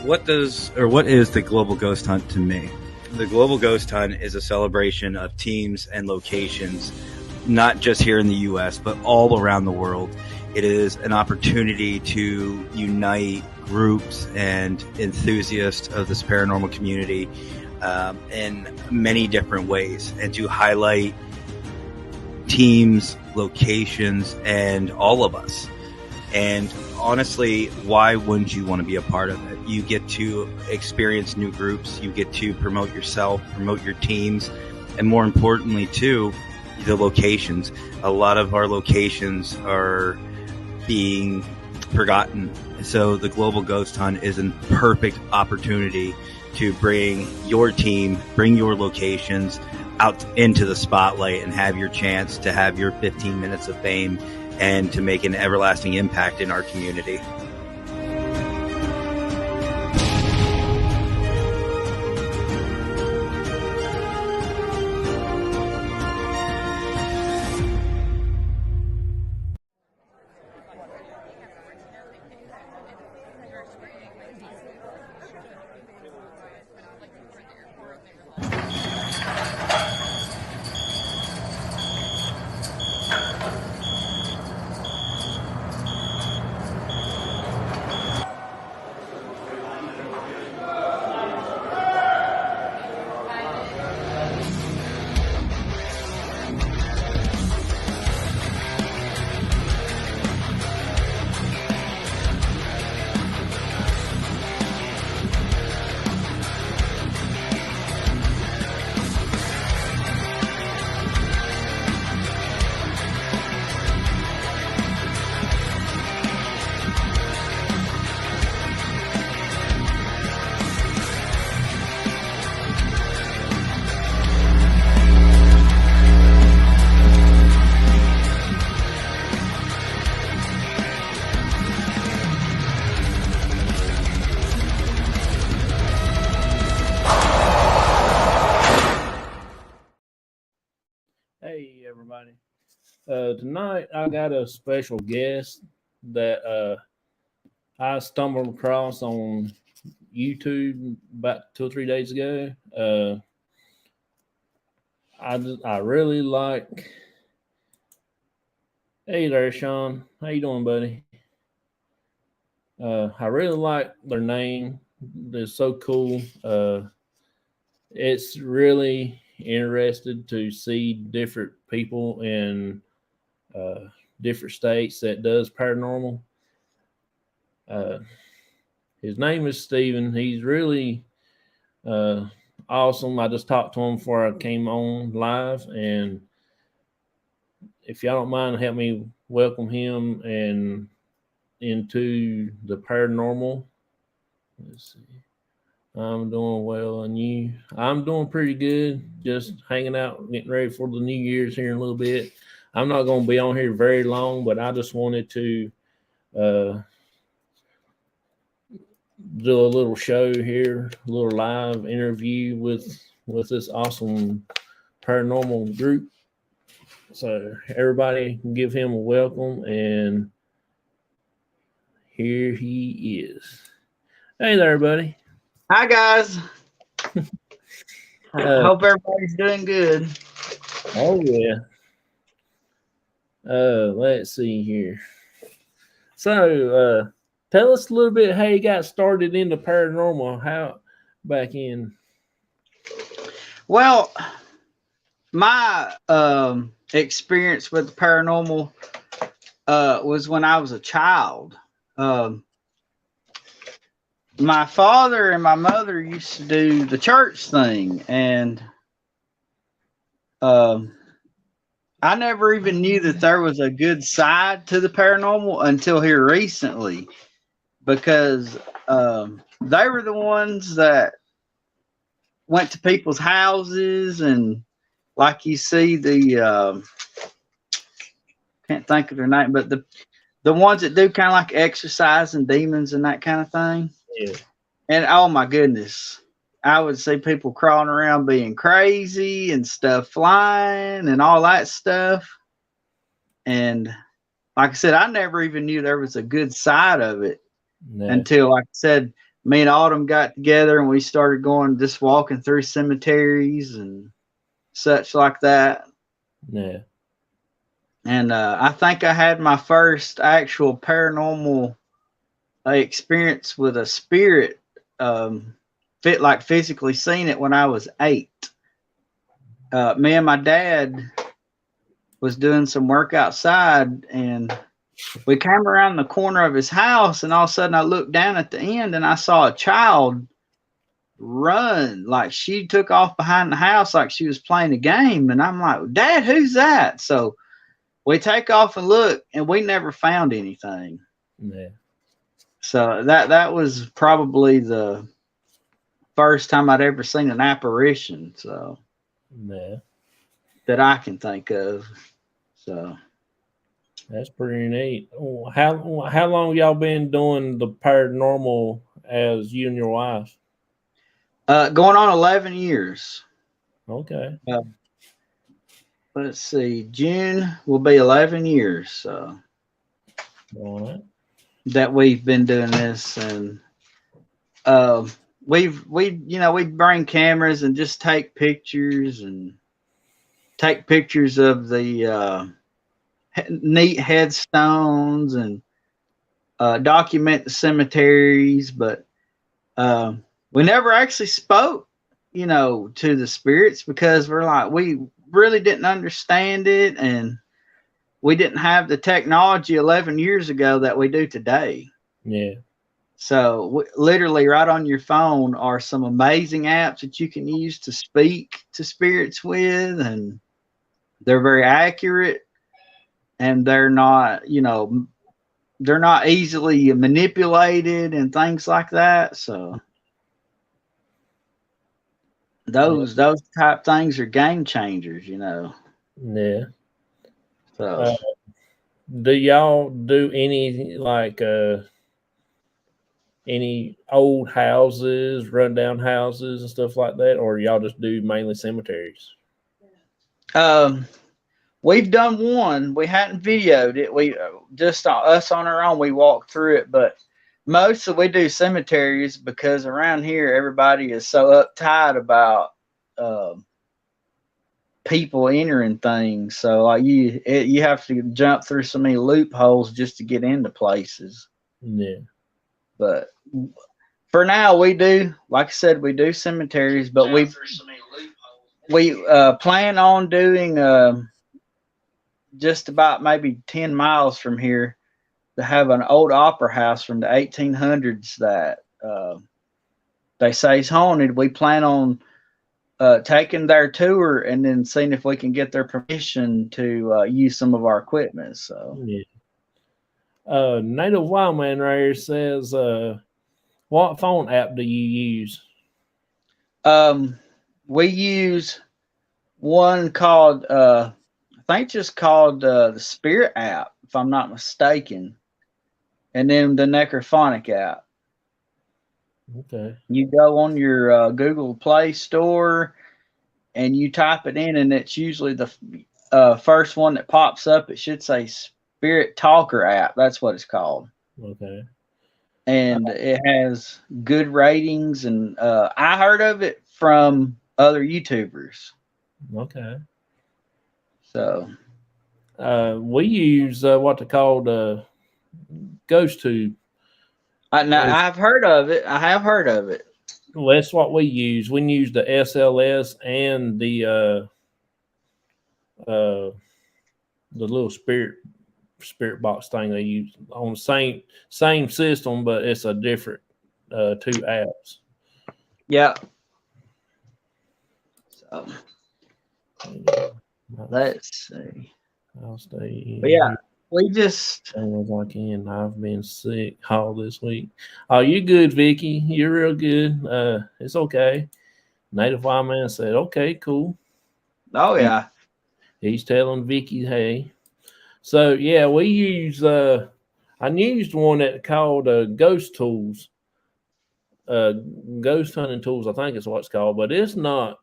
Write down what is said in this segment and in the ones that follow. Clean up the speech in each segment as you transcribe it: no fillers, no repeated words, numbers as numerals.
what is the Global Ghost Hunt to me? The Global Ghost Hunt is a celebration of teams and locations, not just here in the U.S., but all around the world. It is an opportunity to unite groups and enthusiasts of this paranormal community in many different ways, and to highlight teams, locations, and all of us. And honestly, why wouldn't you want to be a part of it? You get to experience new groups. You get to promote yourself, promote your teams, and more importantly, too, the locations. A lot of our locations are being forgotten. So the Global Ghost Hunt is a perfect opportunity to bring your team, bring your locations out into the spotlight and have your chance to have your 15 minutes of fame and to make an everlasting impact in our community. Hey everybody. Tonight I got a special guest that I stumbled across on YouTube about 2 or 3 days ago. I really like. Hey there, Sean. How you doing, buddy? I really like their name. They're so cool. It's really interested to see different people in different states that does paranormal. His name is Steven. He's really awesome. I just talked to him before I came on live, and if y'all don't mind, help me welcome him and into the paranormal. Let's see. I'm doing well, and you? I'm doing pretty good. Just hanging out, getting ready for the New Year's here in a little bit. I'm not going to be on here very long, but I just wanted to do a little show here, a little live interview with this awesome paranormal group. So everybody can give him a welcome, and here he is. Hey there, buddy. Hi, guys. Hope everybody's doing good. Oh, yeah. Let's see here. So, tell us a little bit how you got started into paranormal, how back in. Well, my experience with the paranormal was when I was a child. My father and my mother used to do the church thing, and I never even knew that there was a good side to the paranormal until here recently, because they were the ones that went to people's houses, and like you see the can't think of their name, but the ones that do kind of like exercising demons and that kind of thing. Yeah. And oh my goodness, I would see people crawling around being crazy and stuff flying and all that stuff. And like I said, I never even knew there was a good side of it until, like I said, me and Autumn got together and we started going just walking through cemeteries and such like that. Yeah. And I think I had my first actual paranormal experience with a spirit, physically seen it when I was 8. Me and my dad was doing some work outside, and we came around the corner of his house, and all of a sudden I looked down at the end and I saw a child run, like she took off behind the house like she was playing a game. And I'm like, Dad, who's that? So we take off and look, and we never found anything. Yeah. So that was probably the first time I'd ever seen an apparition, so Yeah. that I can think of. So That's pretty neat. How long y'all been doing the paranormal as you and your wife? going on 11 years. Okay. Let's see, June will be 11 years. So All right. that we've been doing this, and we bring cameras and just take pictures of the neat headstones and document the cemeteries, but we never actually spoke, to the spirits, because we're like, we really didn't understand it, and we didn't have the technology 11 years ago that we do today. Yeah. So literally right on your phone are some amazing apps that you can use to speak to spirits with, and they're very accurate, and they're not easily manipulated and things like that. So those type things are game changers, Yeah. So Do y'all do any any old houses, rundown houses, and stuff like that, or y'all just do mainly cemeteries? we've done one. We hadn't videoed it. We just us on our own. We walked through it, but mostly we do cemeteries because around here everybody is so uptight about people entering things. So like you have to jump through so many loopholes just to get into places. Yeah. But for now, we do, like I said, we do cemeteries, but we plan on doing just about maybe 10 miles from here to have an old opera house from the 1800s that they say is haunted. We plan on taking their tour and then seeing if we can get their permission to use some of our equipment. So Yeah. Native Wildman right here says, what phone app do you use? we use one called I think just called the Spirit app, if I'm not mistaken, and then the Necrophonic app. Okay. You go on your Google Play Store and you type it in, and it's usually the first one that pops up. It should say Spirit Talker app. That's what it's called. Okay. And it has good ratings, and I heard of it from other YouTubers. Okay. So we use what they call Ghost Tube. I've heard of it. I have heard of it. Well, that's what we use. We use the SLS and the little spirit box thing they use on the same system, but it's a different 2 apps. Yeah. So let's see. I'll stay. But yeah, we just. As I can. I've been sick all this week. Oh, you good, Vicky? You're real good. It's okay. Native Wild Man said, "Okay, cool." Oh yeah. He's telling Vicky, "Hey." So yeah, we use. I used one that called Ghost Tools. Ghost hunting tools, I think is what it's called, but it's not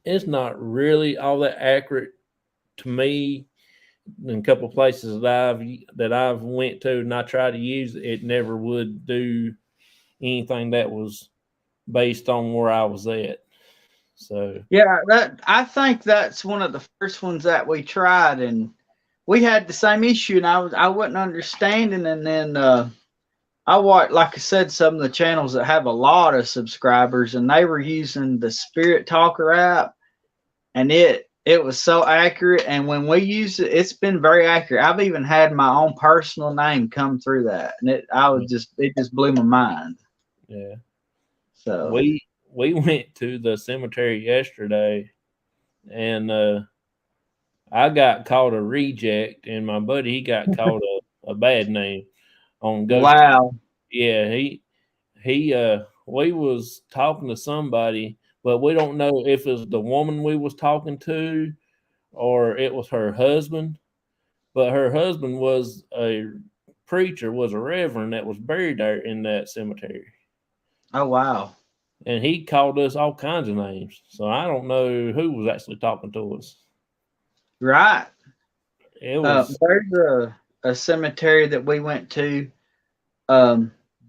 really all that accurate to me. In a couple of places that I've went to and I tried to use it, it never would do anything that was based on where I was at. So Yeah, I think that's one of the first ones that we tried, and we had the same issue, and I wasn't understanding, and then I watched, like I said, some of the channels that have a lot of subscribers, and they were using the Spirit Talker app, and it was so accurate. And when we use it, it's been very accurate. I've even had my own personal name come through that, and it just blew my mind. yeah, So we went to the cemetery yesterday, and I got called a reject, and my buddy he got called a bad name on Ghost. wow, Yeah, we was talking to somebody, but we don't know if it was the woman we was talking to or it was her husband. But her husband was a preacher, was a reverend that was buried there in that cemetery. oh wow, And he called us all kinds of names. So I don't know who was actually talking to us. right. It was There's a cemetery that we went to.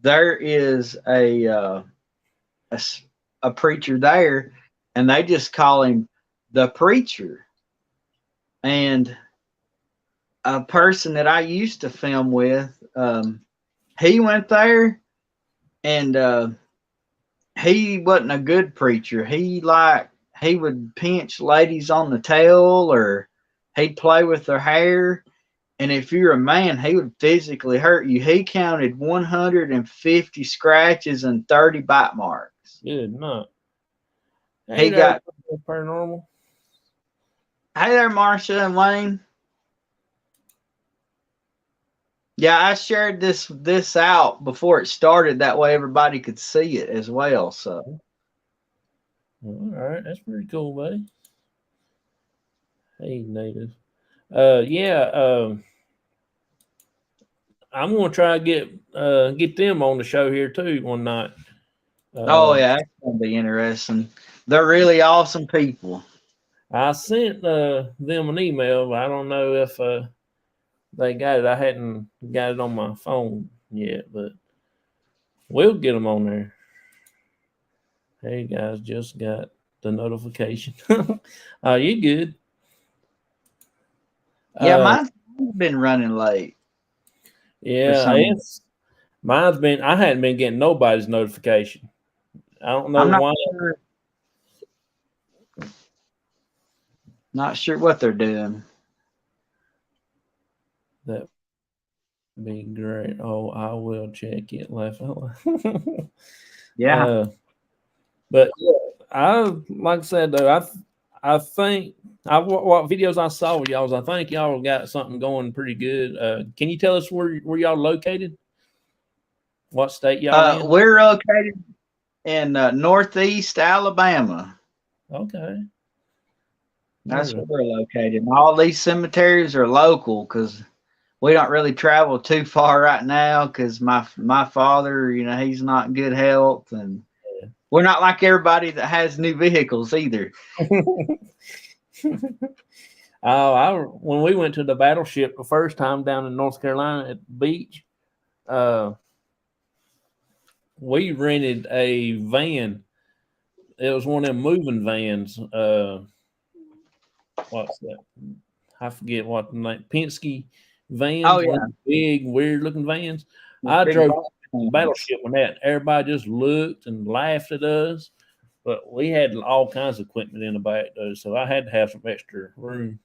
There is a preacher there, and they just call him the preacher. And a person that I used to film with, he went there, and he wasn't a good preacher. He would pinch ladies on the tail, or he'd play with their hair. And if you're a man, he would physically hurt you. He counted 150 scratches and 30 bite marks. good. Not. He got paranormal. Hey there, Marsha and Wayne. Yeah, I shared this out before it started. That way everybody could see it as well. So, All right, that's pretty cool, buddy. Hey, native. Yeah. I'm gonna try to get them on the show here too one night. oh yeah, that's gonna be interesting. They're really awesome people. I sent them an email, but I don't know if they got it. I hadn't got it on my phone yet, but we'll get them on there. Hey guys, just got the notification. You good? Yeah, mine's been running late. Yeah, mine's been. I hadn't been getting nobody's notification. I don't know why. Sure. Not sure what they're doing. That would be great. Oh, I will check it. Yeah. But like I said though, I think what videos I saw with y'all, I think y'all got something going pretty good. Can you tell us where y'all located? What state y'all in? We're located in Northeast Alabama. Okay. That's where we're located. And all these cemeteries are local because we don't really travel too far right now because my father, he's not in good health, and we're not like everybody that has new vehicles either. When we went to the battleship the first time down in North Carolina at the beach, we rented a van. It was one of them moving vans. What's that? I forget what the name. Penske vans. Oh yeah, big, weird looking vans. I drove the battleship with that. Everybody just looked and laughed at us, but we had all kinds of equipment in the back though, so I had to have some extra room,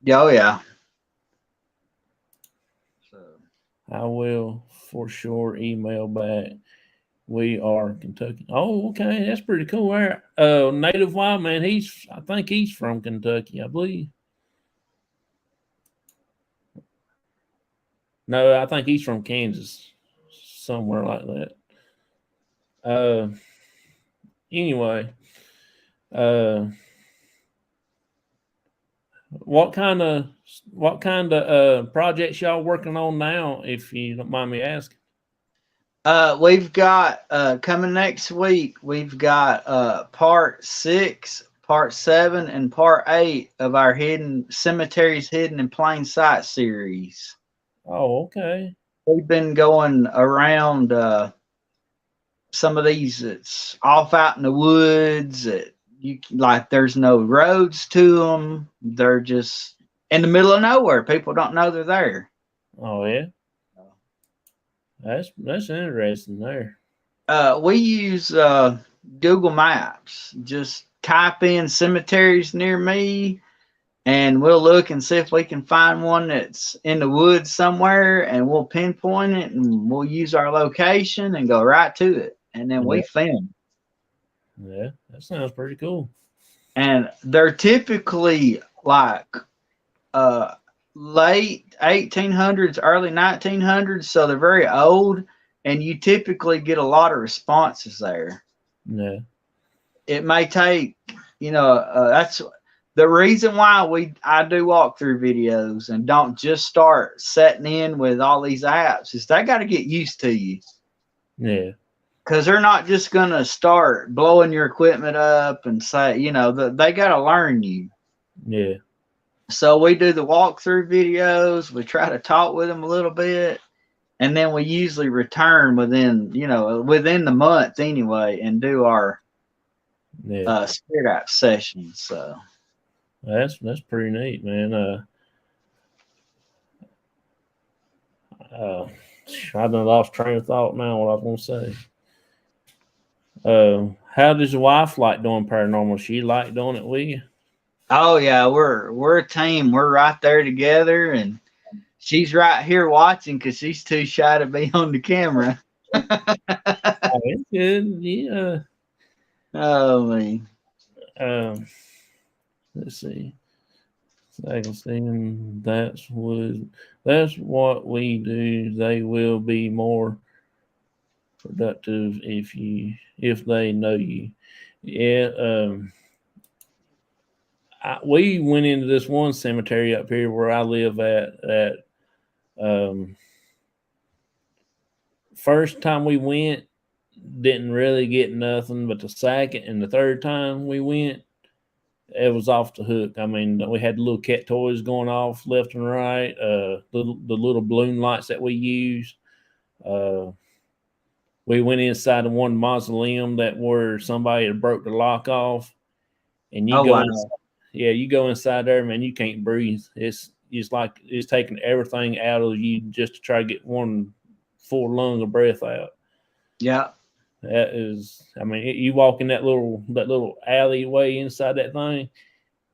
Oh yeah. So I will for sure email back. We are Kentucky. Oh, okay, that's pretty cool. Native Wild Man. I think he's from Kentucky, I believe. No, I think he's from Kansas, somewhere like that. Anyway, what kind of projects y'all working on now, if you don't mind me asking? We've got coming next week. We've got part 6, part 7, and part 8 of our hidden cemeteries, hidden in plain sight series. Oh, okay. We've been going around some of these that's off out in the woods that you like. There's no roads to them. They're just in the middle of nowhere. People don't know they're there. Oh yeah, that's interesting there. We use Google Maps. Just type in cemeteries near me, and we'll look and see if we can find one that's in the woods somewhere, and we'll pinpoint it, and we'll use our location and go right to it, and then we Yeah. film. Yeah, that sounds pretty cool. And they're typically like late 1800s, early 1900s, so they're very old, and you typically get a lot of responses there. Yeah. It may take, that's the reason why I do walkthrough videos and don't just start setting in with all these apps is they got to get used to you. Yeah. Because they're not just going to start blowing your equipment up and say, they got to learn you. Yeah. So we do the walkthrough videos. We try to talk with them a little bit. And then we usually return within the month anyway and do our Spirit App sessions. So that's pretty neat, man. I done lost train of thought now. What I was gonna say. How does your wife like doing paranormal? She like doing it with you? Oh yeah, we're a team. We're right there together, and she's right here watching because she's too shy to be on the camera. Oh, it's good. Yeah. Oh man. Let's see. Second thing, that's what we do. They will be more productive if they know you. Yeah. We went into this one cemetery up here where I live at first time we went, didn't really get nothing, but the second and the third time we went, it was off the hook. I mean, we had little cat toys going off left and right, the little balloon lights that we used. We went inside of one mausoleum where somebody had broke the lock off, and you go inside, you go inside there, man, you can't breathe. It's like it's taking everything out of you just to try to get one full lung of breath out. Yeah. That is, I mean, you walk in that little alleyway inside that thing,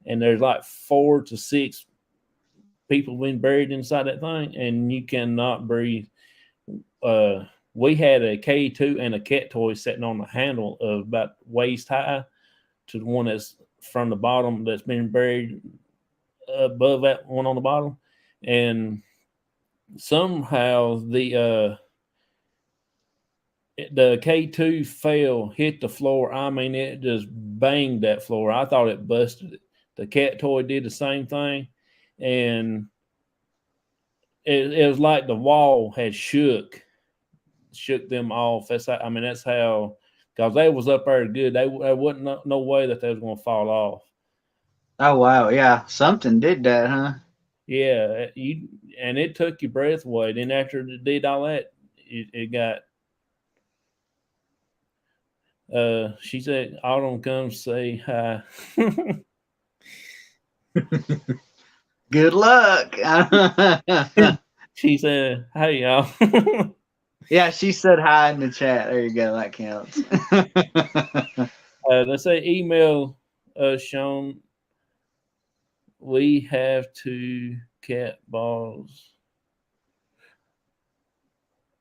and there's like 4 to 6 people been buried inside that thing, and you cannot breathe. We had a K2 and a cat toy sitting on the handle of about waist high to the one that's from the bottom that's been buried above that one on the bottom, and somehow the K2 fell, hit the floor. I mean, it just banged that floor. I thought it busted it. The cat toy did the same thing, and it was like the wall had shook them off. That's how, because they was up there good. There wasn't no way that they was going to fall off. Oh wow, yeah, something did that, huh? Yeah, and it took your breath away. Then after it did all that, it got. She said, "Autumn, come say hi." Good luck. She said, "Hey, y'all." Yeah, she said hi in the chat. There you go. That counts. Let's say email Sean. We have 2 cat balls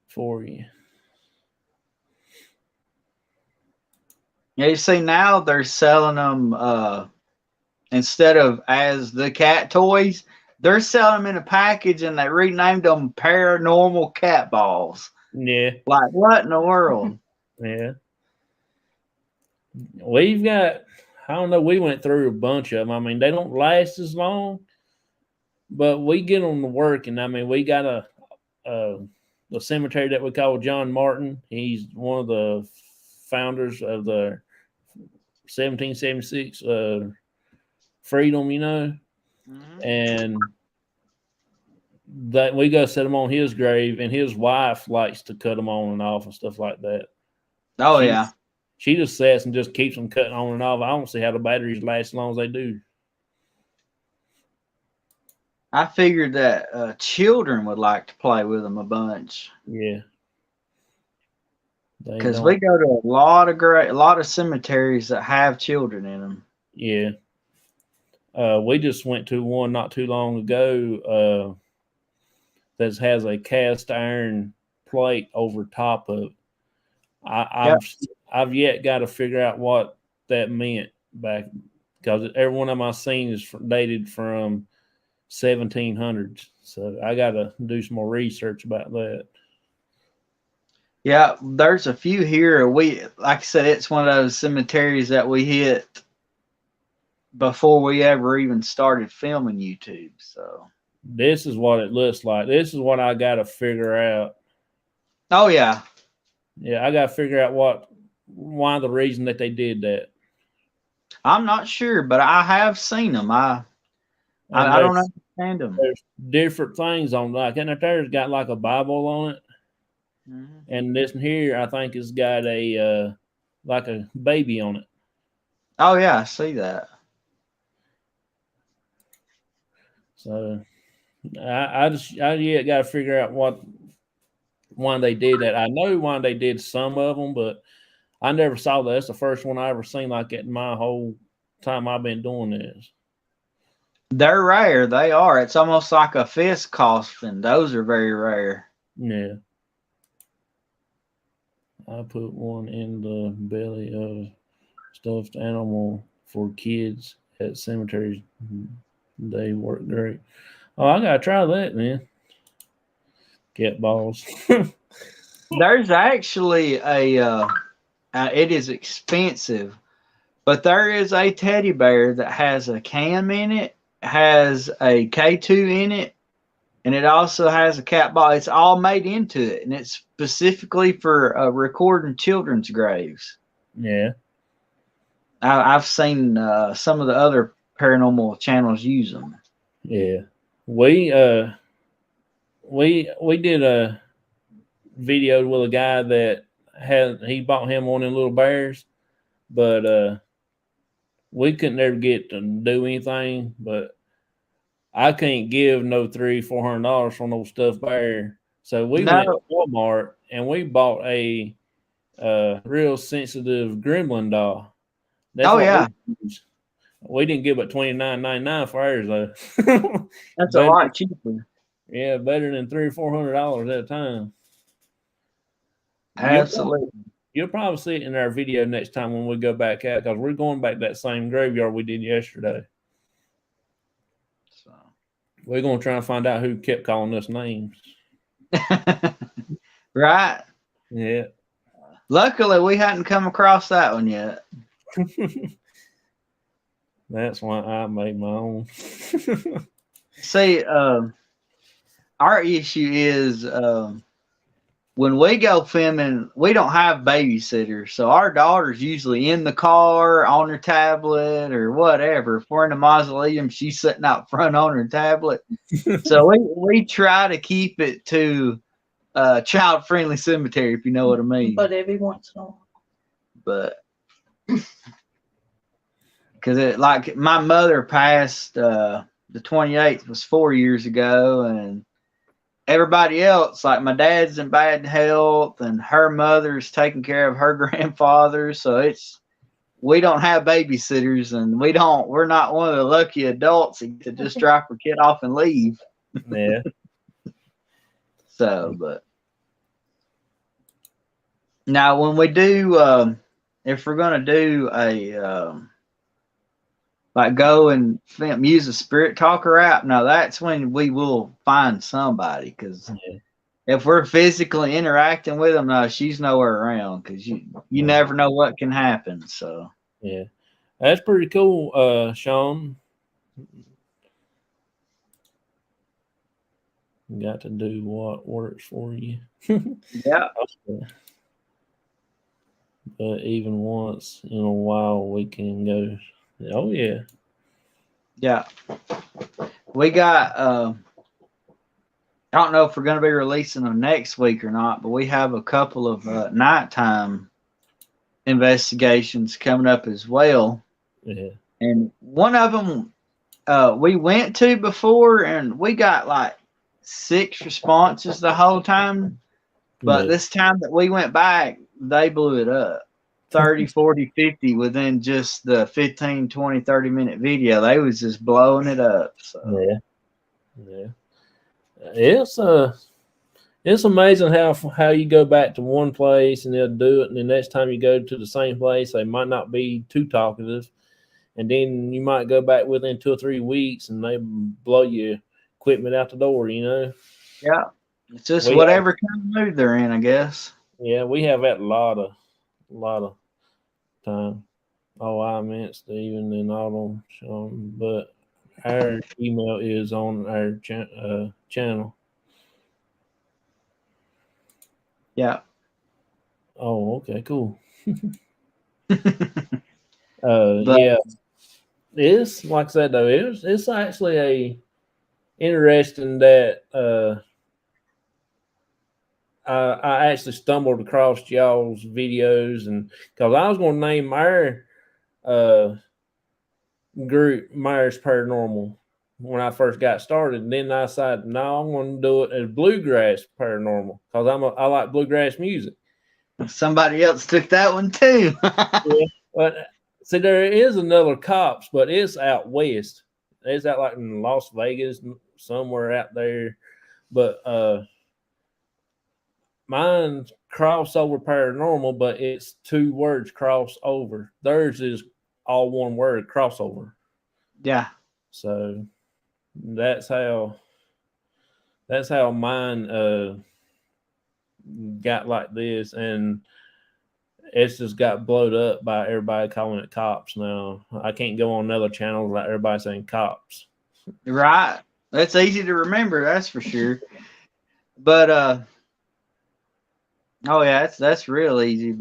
for you. Yeah, you see now they're selling them instead of as the cat toys, they're selling them in a package, and they renamed them paranormal cat balls. Yeah. Like what in the world? Yeah. We've got, I don't know, we went through a bunch of them. I mean, they don't last as long, but we get them to work. And I mean, we got a cemetery that we call John Martin. He's one of the founders of the 1776 freedom, Mm-hmm. and that we go set him on his grave, and his wife likes to cut them on and off and stuff like that. Oh yeah. She just sits and just keeps them cutting on and off. I don't see how the batteries last as long as they do. I figured that children would like to play with them a bunch. Yeah. Because we go to a lot of cemeteries that have children in them. Yeah. We just went to one not too long ago that has a cast iron plate over top of. I've yet got to figure out what that meant back, because every one of my scenes is dated from 1700s. So I got to do some more research about that. Yeah, there's a few here. Like I said, it's one of those cemeteries that we hit before we ever even started filming YouTube. So this is what it looks like. This is what I got to figure out. Oh yeah. Yeah, I got to figure out why the reason that they did that. I'm not sure, but I have seen them. I don't understand them. There's different things on and there's got like a Bible on it. Mm-hmm. And this here, I think, has got a like a baby on it. Oh yeah, I see that. So I yet got to figure out why they did that. I know why they did some of them, but I never saw that. That's the first one I ever seen like it in my whole time I've been doing this. They're rare. They are. It's almost like a fist coffin. Those are very rare. Yeah. I put one in the belly of stuffed animal for kids at cemeteries. They work great. Oh, I gotta try that then. Cat balls. There's actually it is expensive, but there is a teddy bear that has a cam in it, has a K2 in it, and it also has a cat ball. It's all made into it, and it's specifically for recording children's graves. Yeah. I've seen some of the other paranormal channels use them. Yeah. We did a video with a guy that he bought him one of them little bears, but we couldn't ever get to do anything. But I can't give no $300-400 for no stuffed bear. So we went to Walmart and we bought a real sensitive gremlin doll. That's we didn't give it $29.99 for ours though. That's a lot cheaper. Yeah, better than $300-400 at a time. Absolutely. You'll probably see it in our video next time when we go back out, because we're going back that same graveyard we did yesterday. So we're going to try and find out who kept calling us names. Right. Yeah. Luckily, we hadn't come across that one yet. That's why I made my own. See, our issue is when we go filming, we don't have babysitters. So our daughter's usually in the car, on her tablet, or whatever. If we're in a mausoleum, she's sitting out front on her tablet. So we try to keep it to child-friendly cemetery, if you know what I mean. But every once in a while. But because like my mother passed the 28th was 4 years ago, and everybody else, like my dad's in bad health, and her mother's taking care of her grandfather. So we don't have babysitters, and we're not one of the lucky adults that to just drop her kid off and leave. Yeah. So, but now when we do, if we're going to do a, like go and use a spirit talker app, now that's when we will find somebody, because if we're physically interacting with them, no, she's nowhere around, because you never know what can happen. So yeah, that's pretty cool, Sean. You got to do what works for you. Yeah. But even once in a while, we can go. Oh yeah. Yeah. We got I don't know if we're going to be releasing them next week or not, but we have a couple of nighttime investigations coming up as well. Yeah. And one of them we went to before, and we got like 6 responses the whole time. But Yeah. this time that we went back, they blew it up. 30, 40, 50 within just the 15, 20, 30-minute video. They was just blowing it up. So. Yeah. It's amazing how you go back to one place and they'll do it, and the next time you go to the same place, they might not be too talkative, and then you might go back within 2 or 3 weeks and they blow your equipment out the door. Yeah, it's just whatever kind of mood they're in, I guess. Yeah, we have that a lot of time. Oh, I meant Steven and all them, but our email is on our channel. Yeah. Oh, okay, cool. But, yeah, it's like I said though. It's actually interesting that I actually stumbled across y'all's videos, and because I was going to name our group Myers Paranormal when I first got started, and then I decided no, I'm going to do it as Bluegrass Paranormal because I like bluegrass music. somebody else took that one too. Yeah, but see, there is another C.O.P.S, but it's out west. It's out like in Las Vegas, somewhere out there. But mine's crossover paranormal, but it's 2 words crossover. Theirs is all one word crossover. Yeah. So that's how mine got like this, and it's just got blowed up by everybody calling it C.O.P.S now. I can't go on another channel like everybody saying C.O.P.S. Right. That's easy to remember, that's for sure. But oh yeah, that's real easy.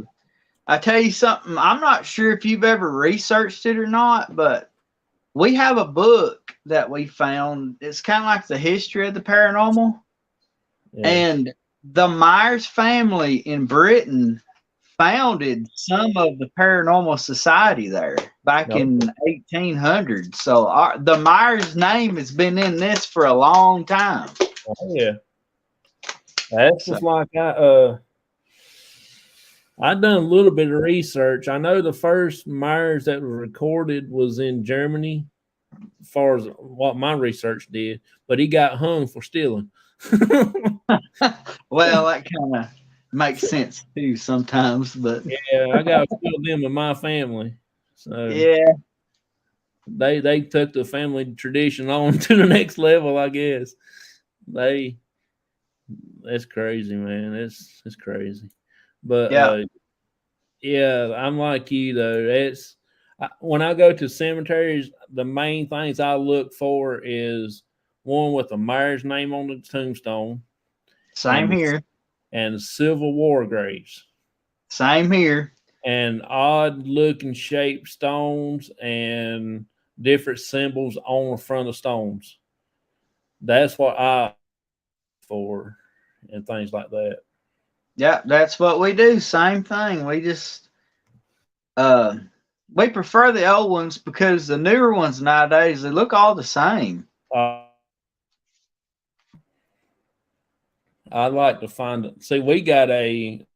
I tell you something, I'm not sure if you've ever researched it or not, but we have a book that we found. It's kind of like the history of the paranormal. Yeah. And the Myers family in Britain founded some of the paranormal society there back in 1800s. So the Myers name has been in this for a long time. Oh yeah, that's just like I've done a little bit of research. I know the first Myers that was recorded was in Germany, as far as what my research did, but he got hung for stealing. Well, that kind of makes sense too sometimes, but yeah, I got a few of them in my family. So yeah, they took the family tradition on to the next level, I guess. That's crazy, man. It's crazy. But yeah, I'm like you though. When I go to cemeteries, the main things I look for is one with a Myers name on the tombstone. Same here. And Civil War graves. Same here. And odd looking shaped stones and different symbols on the front of stones. That's what I for and things like that. Yeah, that's what we do. Same thing. We just we prefer the old ones because the newer ones nowadays, they look all the same. I'd like to find it. See, we got a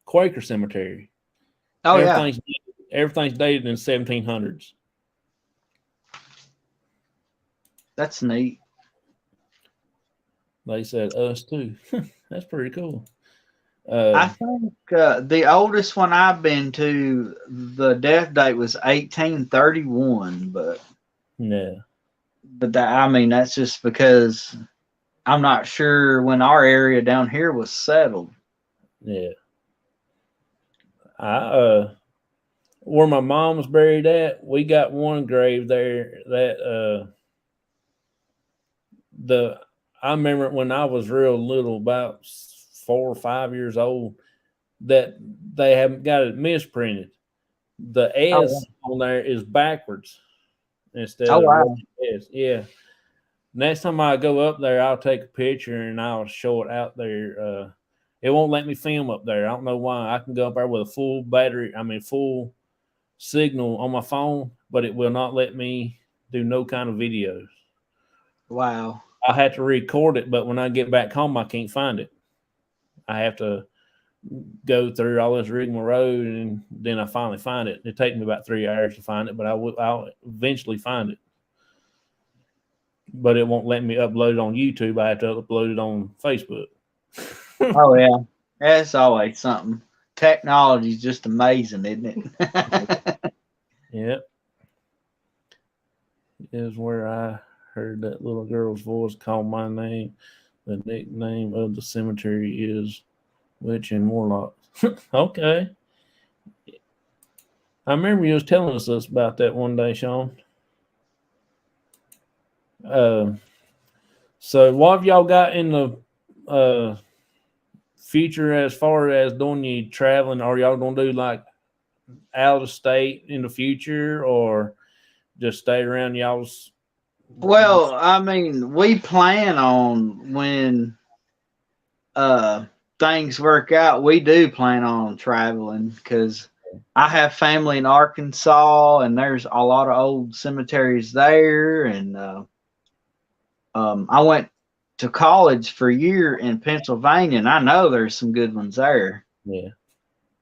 Quaker cemetery. Oh, everything's dated in 1700s. That's neat. They said us too. That's pretty cool. I think the oldest one I've been to, the death date was 1831, but yeah. But I mean, that's just because I'm not sure when our area down here was settled. Yeah. Where my mom was buried at, we got one grave there that I remember when I was real little, about 4 or 5 years old, that they haven't got it misprinted. The S on there is backwards instead of S. Yeah. Next time I go up there, I'll take a picture and I'll show it out there. It won't let me film up there. I don't know why. I can go up there with a full battery, full signal on my phone, but it will not let me do no kind of videos. Wow. I have to record it, but when I get back home, I can't find it. I have to go through all this rigmarole, and then I finally find it. It takes me about 3 hours to find it, but I'll eventually find it. But it won't let me upload it on YouTube. I have to upload it on Facebook. Oh yeah, that's always something. Technology is just amazing, isn't it? Yep. Is where I heard that little girl's voice call my name. The nickname of the cemetery is Witch and Warlock. Okay. I remember you was telling us about that one day, Sean. So what have y'all got in the future as far as doing you traveling? Are y'all gonna do like out of state in the future, or just stay around y'all's? Well, I mean, we plan on when things work out, we do plan on traveling because I have family in Arkansas and there's a lot of old cemeteries there. And I went to college for a year in Pennsylvania, and I know there's some good ones there. Yeah.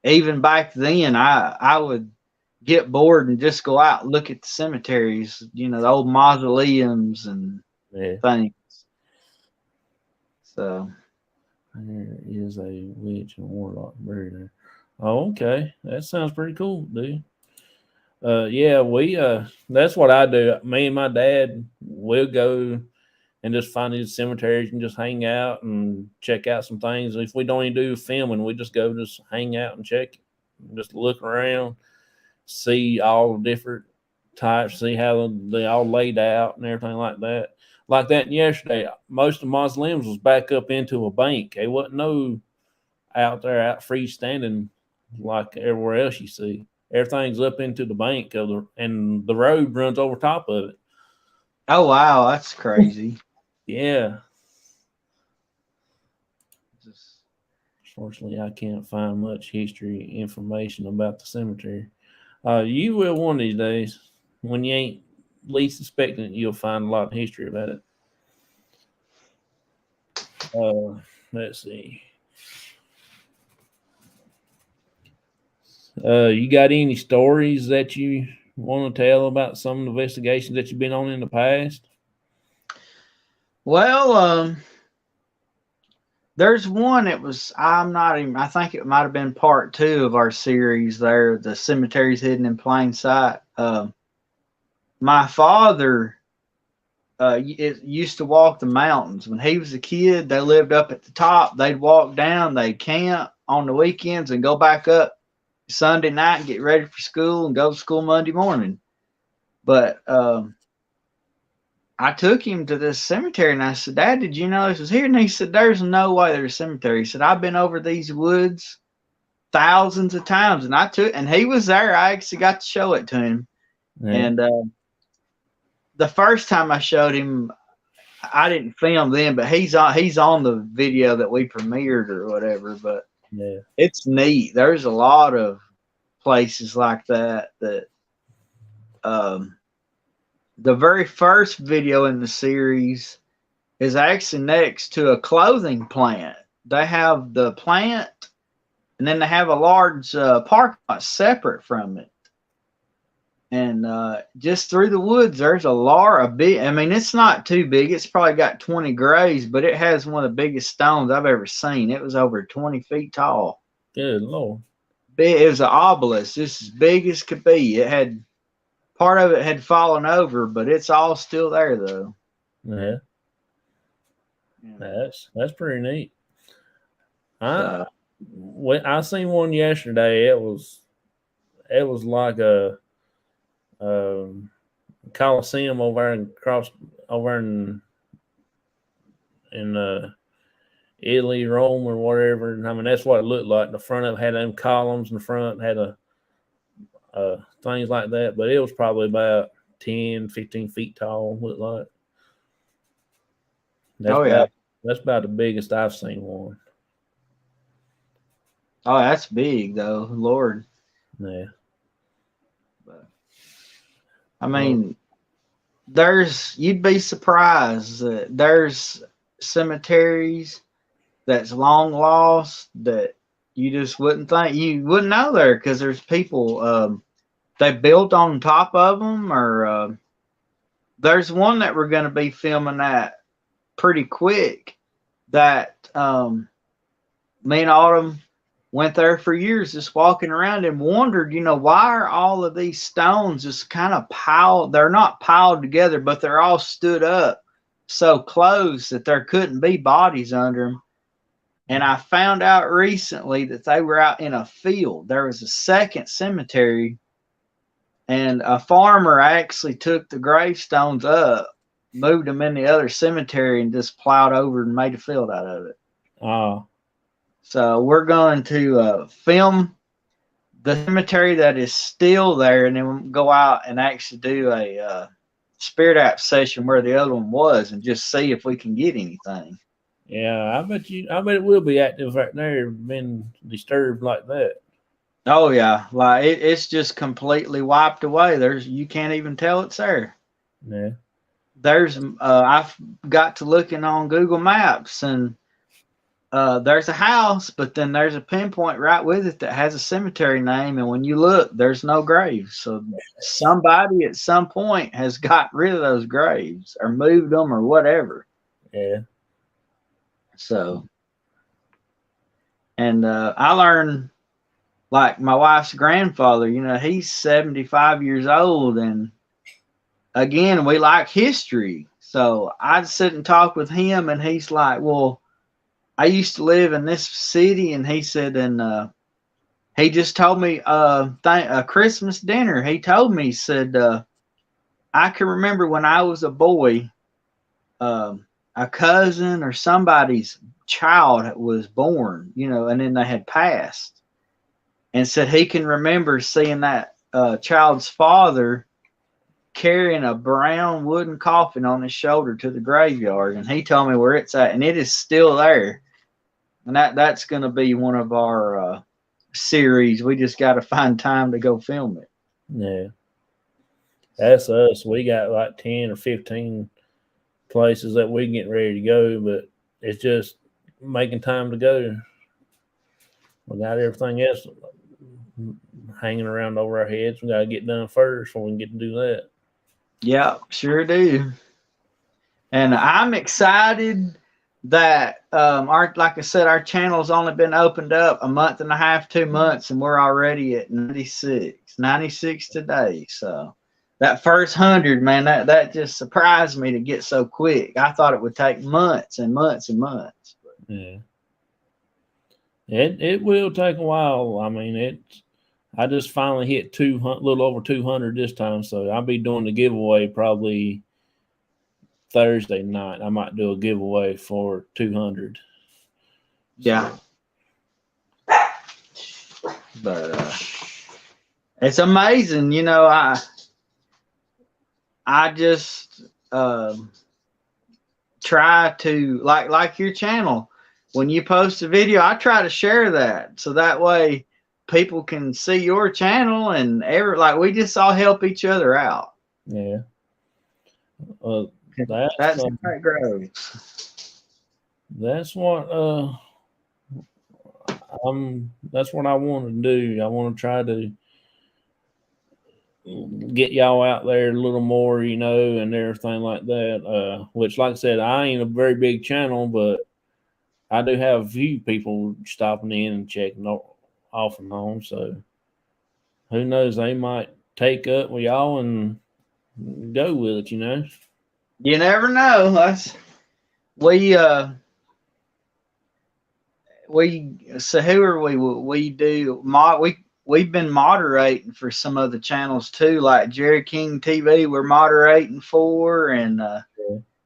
Even back then, I would get bored and just go out and look at the cemeteries, the old mausoleums and things. So there is a witch and warlock buried there. Oh, okay. That sounds pretty cool, dude. Yeah, we that's what I do. Me and my dad will go and just find these cemeteries and just hang out and check out some things. If we don't even do filming, we just go just hang out and check it. Just look around, see all the different types, see how they all laid out and everything like that. Like that yesterday, most of the mausoleums was back up into a bank. There wasn't no out there out freestanding like everywhere else you see. Everything's up into the bank and the road runs over top of it. Oh wow, that's crazy. Yeah. Fortunately, I can't find much history information about the cemetery. You will one of these days. When you ain't least expecting it, you'll find a lot of history about it. Let's see. You got any stories that you want to tell about some investigations that you've been on in the past? Well, there's one. I think it might have been part 2 of our series there, the cemeteries hidden in plain sight. My father used to walk the mountains. When he was a kid, they lived up at the top. They'd walk down, they'd camp on the weekends and go back up Sunday night and get ready for school and go to school Monday morning. But I took him to this cemetery and I said, Dad, did you know this was here? And he said, there's no way there's a cemetery. He said, I've been over these woods thousands of times. And he was there. I actually got to show it to him. Yeah. And the first time I showed him, I didn't film them, but he's on the video that we premiered or whatever. But yeah, it's neat. There's a lot of places like that. The very first video in the series is actually next to a clothing plant. They have the plant, and then they have a large parking lot separate from it. And just through the woods, there's a big. I mean, it's not too big. It's probably got 20 graves, but it has one of the biggest stones I've ever seen. It was over 20 feet tall. Good Lord. It was an obelisk. It's as big as could be. It had part of it had fallen over, but it's all still there though. Yeah. That's pretty neat. I seen one yesterday. It was like a Coliseum over in Italy, Rome, or whatever. I mean, that's what it looked like. The front of it had them columns, and the front had things like that. But it was probably about 10, 15 feet tall, looked like. That's Oh yeah. that's about the biggest I've seen one. Oh, that's big though, Lord. Yeah. But, I mean, you'd be surprised that there's cemeteries that's long lost that you just you wouldn't know there because there's people they built on top of them, or there's one that we're going to be filming at pretty quick that me and Autumn went there for years, just walking around and wondered, why are all of these stones just kind of piled? They're not piled together, but they're all stood up so close that there couldn't be bodies under them. And I found out recently that they were out in a field. There was a second cemetery, and a farmer actually took the gravestones up, moved them in the other cemetery, and just plowed over and made a field out of it. Oh. So we're going to film the cemetery that is still there, and then we'll go out and actually do a spirit app session where the other one was, and just see if we can get anything. Yeah, I bet it will be active right there, been disturbed like that. Oh yeah, like it's just completely wiped away. You can't even tell it's there. Yeah. I've got to looking on Google Maps, and there's a house, but then there's a pinpoint right with it that has a cemetery name, and when you look, there's no graves. So somebody at some point has got rid of those graves or moved them or whatever. Yeah. So, and I learned, like my wife's grandfather, he's 75 years old, and again, we like history. So I'd sit and talk with him, and he's like, well, I used to live in this city, and he said, and he just told me a Christmas dinner. He told me, he said, I can remember when I was a boy, a cousin or somebody's child was born, and then they had passed, and said he can remember seeing that child's father carrying a brown wooden coffin on his shoulder to the graveyard, and he told me where it's at, and it is still there. And that's going to be one of our series. We just got to find time to go film it. Yeah. That's us. We got like 10 or 15 places that we getting ready to go, but it's just making time to go. We got everything else hanging around over our heads. We got to get done first before we can get to do that. Yeah, sure do. And I'm excited that like I said, our channel's only been opened up a month and a half, 2 months, and we're already at 96 today. So that first 100, man, that just surprised me to get so quick. I thought it would take months and months and months. Yeah. It will take a while. I mean, I just finally hit a little over 200 this time, so I'll be doing the giveaway probably Thursday night. I might do a giveaway for 200. Yeah. But it's amazing, I just try to like your channel. When you post a video, I try to share that so that way people can see your channel, and we just all help each other out. Yeah. That's how it grows. That's what that's what I want to do. I want to try to get y'all out there a little more, and everything like that. Which, like I said, I ain't a very big channel, but I do have a few people stopping in and checking off and on. So who knows? They might take up with y'all and go with it. You never know. So who are we? We've been moderating for some other channels too, like Jerry King TV. We're moderating for, and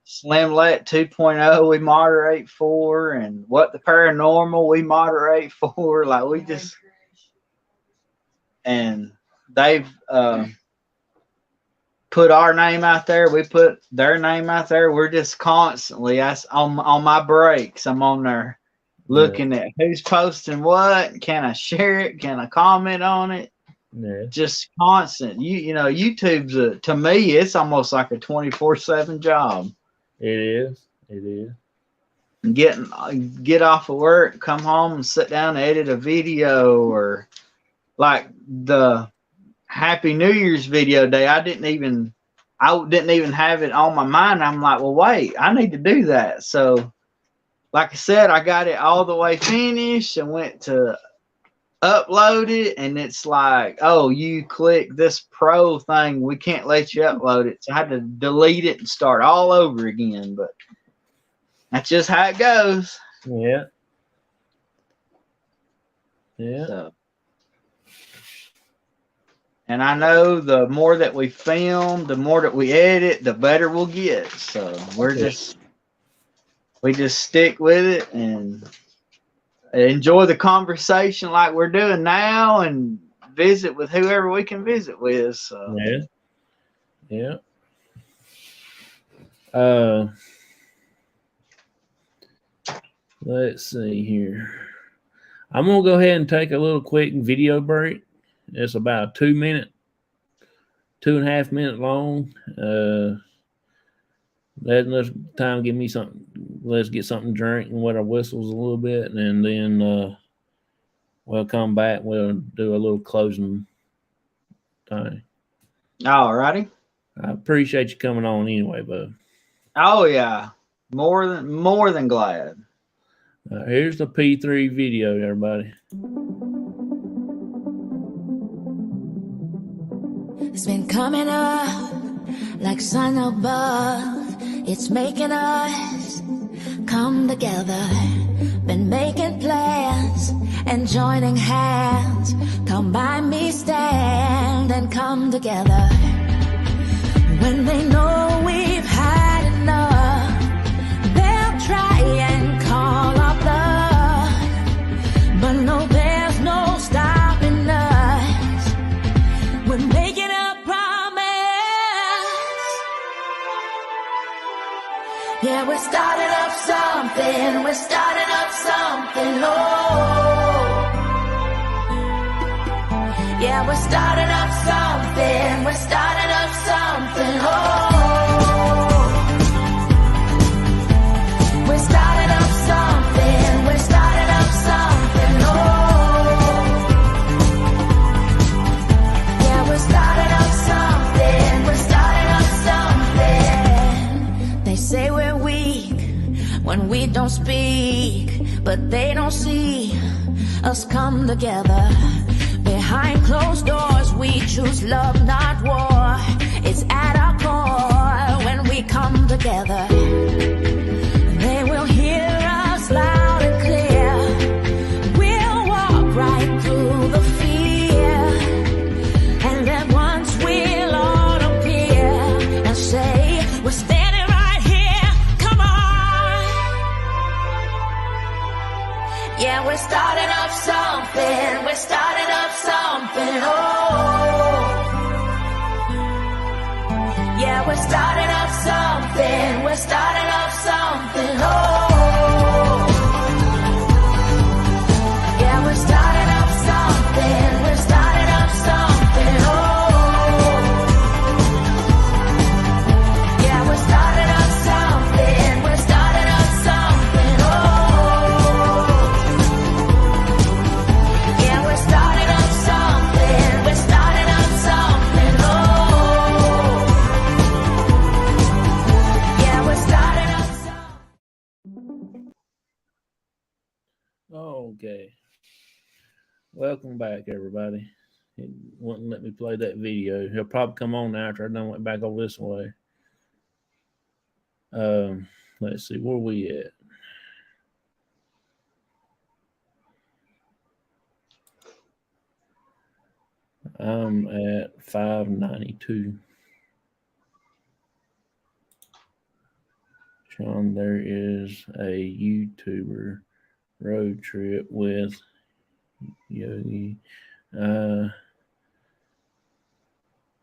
Slimlet 2.0 we moderate for, and What the Paranormal we moderate for. Like we just, and they've put our name out there. We put their name out there. We're just constantly, on my breaks, I'm on there looking at who's posting what. Can I share it? Can I comment on it? Yeah. Just constant. YouTube's to me, it's almost like a 24/7 job. It is. It is. Get off of work, come home, and sit down and edit a video, or like the Happy New Year's video day. I didn't even have it on my mind. I'm like, well, wait, I need to do that. So, like I said, I got it all the way finished and went to upload it, and it's like, oh, you click this pro thing, we can't let you upload it. So I had to delete it and start all over again. But that's just how it goes. Yeah. Yeah. So, and I know the more that we film, the more that we edit, the better we'll get. So we just stick with it and enjoy the conversation like we're doing now, and visit with whoever we can visit with. So. Yeah. Yeah. Let's see here. I'm going to go ahead and take a little quick video break. It's about 2.5 minutes long. Let's time give me something. Let's get something to drink and wet our whistles a little bit, and then we'll come back. We'll do a little closing thing. All righty. I appreciate you coming on anyway, bud. Oh yeah, more than glad. Here's the P3 video, everybody. It's been coming up like sun above. It's making us come together. Been making plans and joining hands. Come by me, stand and come together. When they know we've had enough, they'll try and call our bluff. But no, there's no stopping us. We're making a promise. Yeah, we're starting up something. We're starting up something. Oh, yeah, we're starting up something. We're starting up something. Oh, we're starting up something. We're starting up something. Oh, yeah, we're starting up something. We're starting up something. They say we're weak when we don't speak, but they don't see us come together. Behind closed doors, we choose love, not war. It's at our core when we come together. They will hear us loud and clear. We'll walk right through the fear. And then once we'll all appear and say, we're standing right here, come on. Yeah, we're starting up something. We're starting up something. Oh, yeah, we're starting up something. We're starting up something. Oh, yeah, we're starting up something. We're starting up something. Oh, yeah, we're starting up something. We're starting up something. Oh, yeah, we're starting up something. We're starting up something. Oh, yeah, we're starting up something. Okay. Welcome back, everybody. It wouldn't let me play that video. He'll probably come on after I done went back over this way. Let's see, where we at? I'm at 592. Sean, there is a YouTuber road trip with Yogi.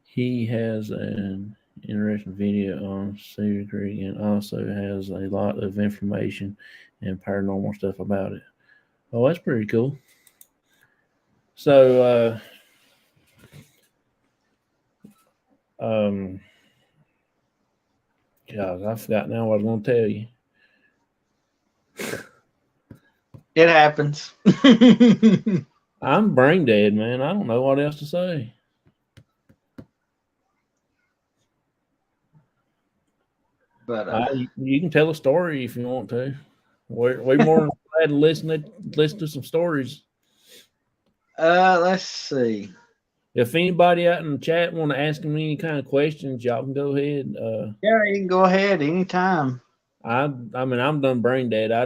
He has an Interesting video on Cedar Creek, and also has a lot of information and paranormal stuff about it. Oh, that's pretty cool. So, God, I forgot now what I was going to tell you. It happens. I'm brain dead, man. I don't know what else to say. But You can tell a story if you want to. We're more than glad to listen to some stories. let's see. If anybody out in the chat want to ask me any kind of questions, y'all can go ahead. Yeah, you can go ahead anytime. I mean, I'm done brain dead. I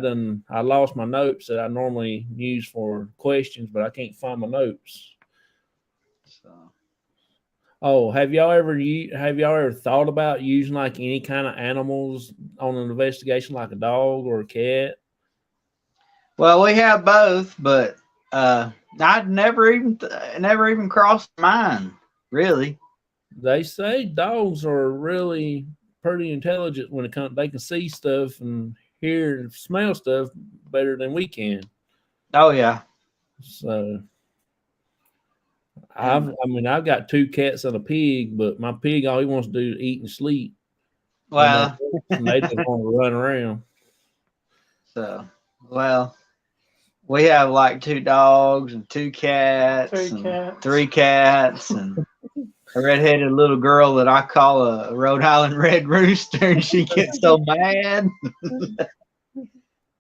lost my notes that I normally use for questions, but I can't find my notes. So. Oh, have y'all ever thought about using like any kind of animals on an investigation, like a dog or a cat? Well, we have both, but I'd never even crossed mine, really. They say dogs are really pretty intelligent when it comes. They can see stuff and hear and smell stuff better than we can. Oh yeah. So I've got 2 cats and a pig, but my pig all he wants to do is eat and sleep. Well, and they just want to run around. So, well, we have like 2 dogs and 2 cats, 3 cats, and a redheaded little girl that I call a Rhode Island red rooster, and she gets so mad.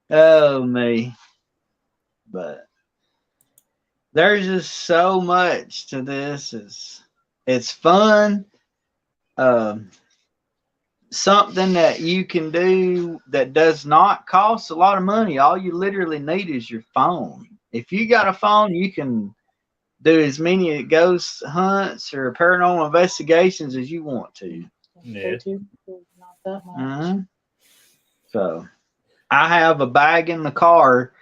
Oh me. But there's just so much to this. It's fun. Something that you can do that does not cost a lot of money. All you literally need is your phone. If you got a phone, you can do as many ghost hunts or paranormal investigations as you want to. Yeah. Not that much. So I have a bag in the car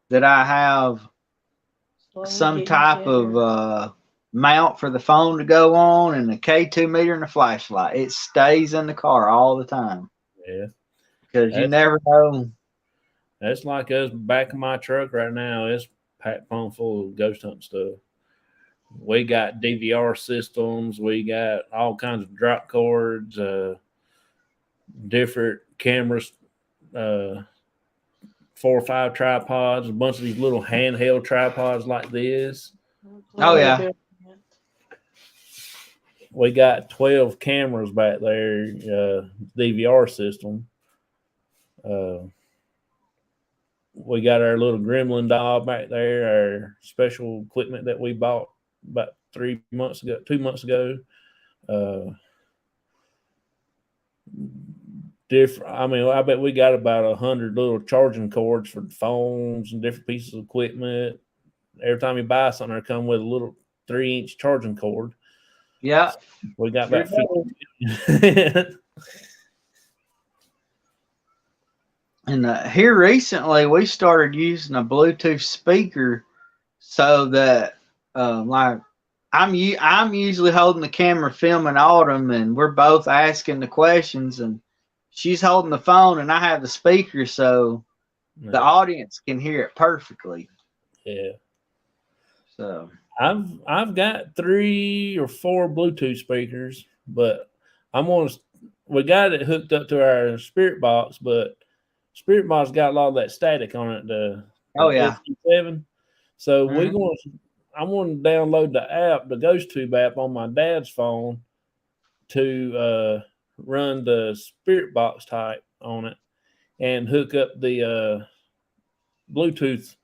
that I have some type of mount for the phone to go on, and a K2 meter and a flashlight. It stays in the car all the time. Yeah. Because you never know. That's like us back in my truck right now. It's packed full of ghost hunting stuff. We got DVR systems. We got all kinds of drop cords, different cameras, 4 or 5 tripods, a bunch of these little handheld tripods like this. Oh, yeah. We got 12 cameras back there, DVR system. We got our little gremlin doll back there, our special equipment that we bought about 2 months ago. I bet we got about 100 little charging cords for phones and different pieces of equipment. Every time you buy something, it comes with a little 3-inch charging cord. Yeah. We got about 50. And here recently, we started using a Bluetooth speaker so that, like, I'm usually holding the camera filming Autumn, and we're both asking the questions, and she's holding the phone, and I have the speaker, so the audience can hear it perfectly. Yeah. So I've got 3 or 4 Bluetooth speakers, but we got it hooked up to our Spirit Box, but Spirit Box got a lot of that static on it. The SD7. So I'm going to download the app, the GhostTube app, on my dad's phone to run the Spirit Box type on it and hook up the Bluetooth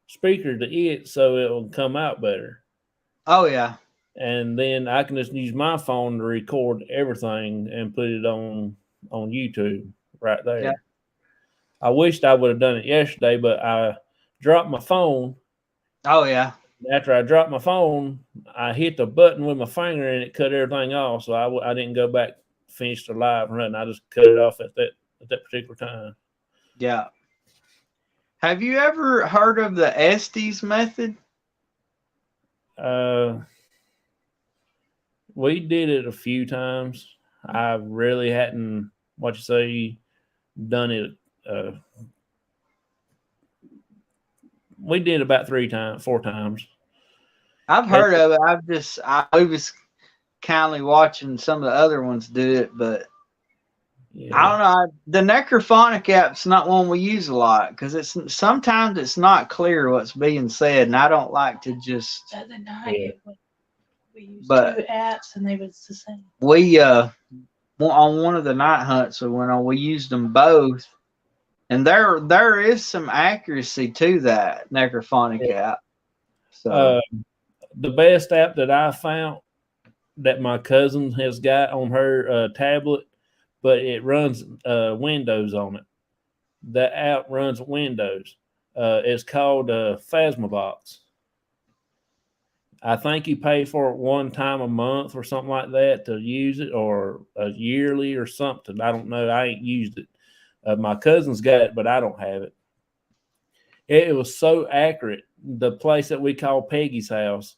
speaker to it so it will come out better. Oh yeah. And then I can just use my phone to record everything and put it on YouTube right there. Yeah. I wished I would have done it yesterday, but I dropped my phone. Oh yeah. After I dropped my phone, I hit the button with my finger and it cut everything off. So I didn't go back, finish the live run. I just cut it off at that particular time. Yeah. Have you ever heard of the Estes method? We did it a few times. I really hadn't, what you say, done it. We did about 4 times. I've heard of it. I was kindly watching some of the other ones do it, but Yeah. I don't know. The necrophonic app's not one we use a lot because sometimes it's not clear what's being said, and I don't like to just. The other night, we used But 2 apps and they was the same. We on one of the night hunts we went on, we used them both, and there is some accuracy to that necrophonic app. So the best app that I found that my cousin has got on her tablet, but it runs Windows on it. The app runs Windows. It's called Phasmabox. I think you pay for it one time a month or something like that to use it, or yearly or something. I don't know. I ain't used it. My cousin's got it, but I don't have it. It was so accurate. The place that we call Peggy's house,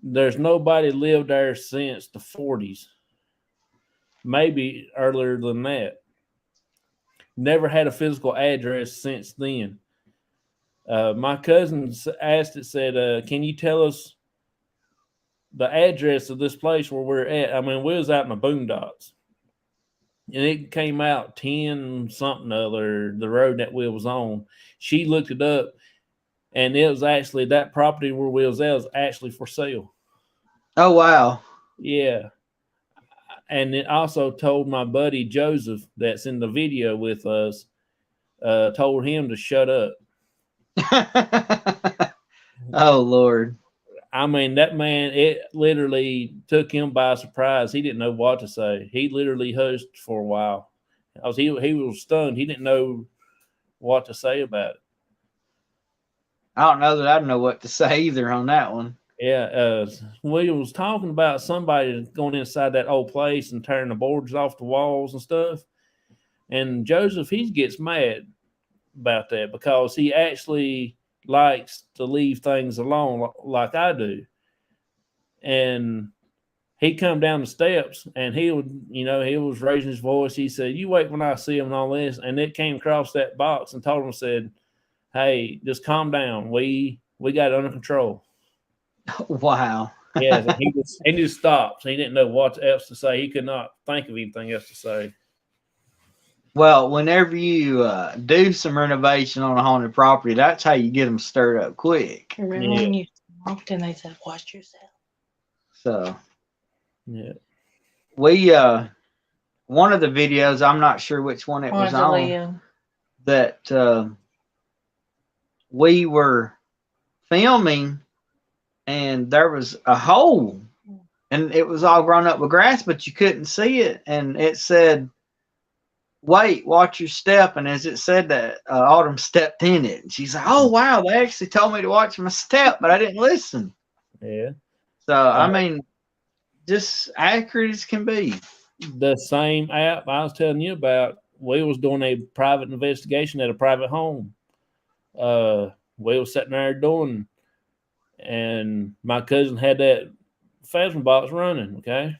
there's nobody lived there since the 40s, maybe earlier than that. Never had a physical address since then. My cousin asked it, said, can you tell us the address of this place where we're at? I mean, we was out in the boondocks. And it came out 10 something other, the road that we was on. She looked it up, and it was actually that property where we was at was actually for sale. Oh, wow. Yeah. And it also told my buddy Joseph that's in the video with us, told him to shut up. Oh, Lord. I mean, that man, it literally took him by surprise. He didn't know what to say. He literally hushed for a while. He was stunned. He didn't know what to say about it. I don't know that I know what to say either on that one. Yeah, we was talking about somebody going inside that old place and tearing the boards off the walls and stuff. And Joseph, he gets mad about that because he actually likes to leave things alone like I do. And he come down the steps and he would, he was raising his voice. He said, "You wait when I see him and all this." And it came across that box and told him, said, "Hey, just calm down. We got it under control." Wow. Yeah, so he just stopped. He didn't know what else to say. He could not think of anything else to say. Well, whenever you do some renovation on a haunted property, that's how you get them stirred up quick. Remember when you walked and they said, "Watch yourself." So, yeah, we one of the videos, I'm not sure which one it was on, that we were filming, and there was a hole, and it was all grown up with grass, but you couldn't see it, and it said, "Wait, watch your step." And as it said that, Autumn stepped in it, and she's like, "Oh wow, they actually told me to watch my step, but I didn't listen." Yeah. So I mean, just accurate as can be. The same app I was telling you about, we was doing a private investigation at a private home. We was sitting there doing, and my cousin had that Phasmabox running. Okay.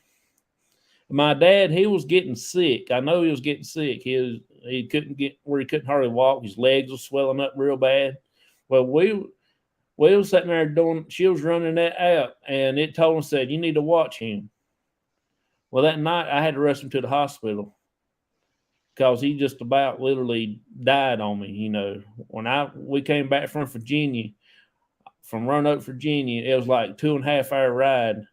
My dad, he was getting sick. I know he was getting sick. He couldn't get where he couldn't hardly walk. His legs were swelling up real bad. Well, we was sitting there doing, she was running that app, and it told him, said, "You need to watch him." Well, that night I had to rush him to the hospital because he just about literally died on me. When we came back from Virginia, from Roanoke, Virginia, it was like 2.5 hour ride.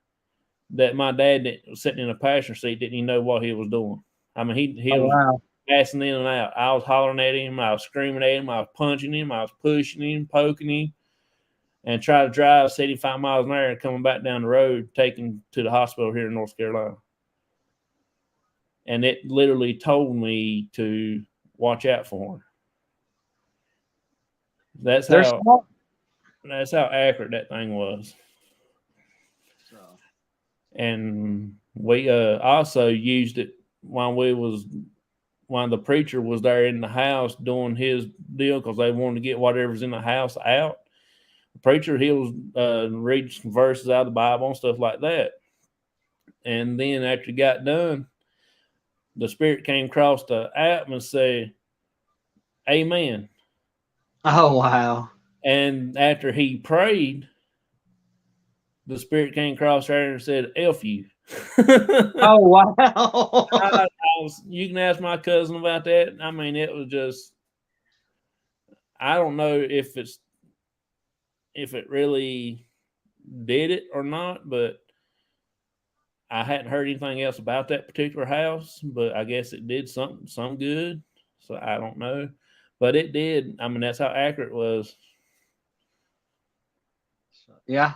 That my dad that was sitting in a passenger seat didn't even know what he was doing. I mean, he was passing in and out. I was hollering at him. I was screaming at him. I was punching him. I was pushing him, poking him, and try to drive 75 miles an hour and coming back down the road, taking to the hospital here in North Carolina. And it literally told me to watch out for him. That's how accurate that thing was. And we also used it while the preacher was there in the house doing his deal, because they wanted to get whatever's in the house out. The preacher, he was reading some verses out of the Bible and stuff like that. And then after he got done, the spirit came across the app and said, "Amen." Oh wow. And after he prayed, the spirit came across there and said, "F you." Oh wow. You can ask my cousin about that. I mean, it was just, I don't know if it really did it or not, but I hadn't heard anything else about that particular house, but I guess it did some good. So I don't know, but it did. I mean, that's how accurate it was. Yeah.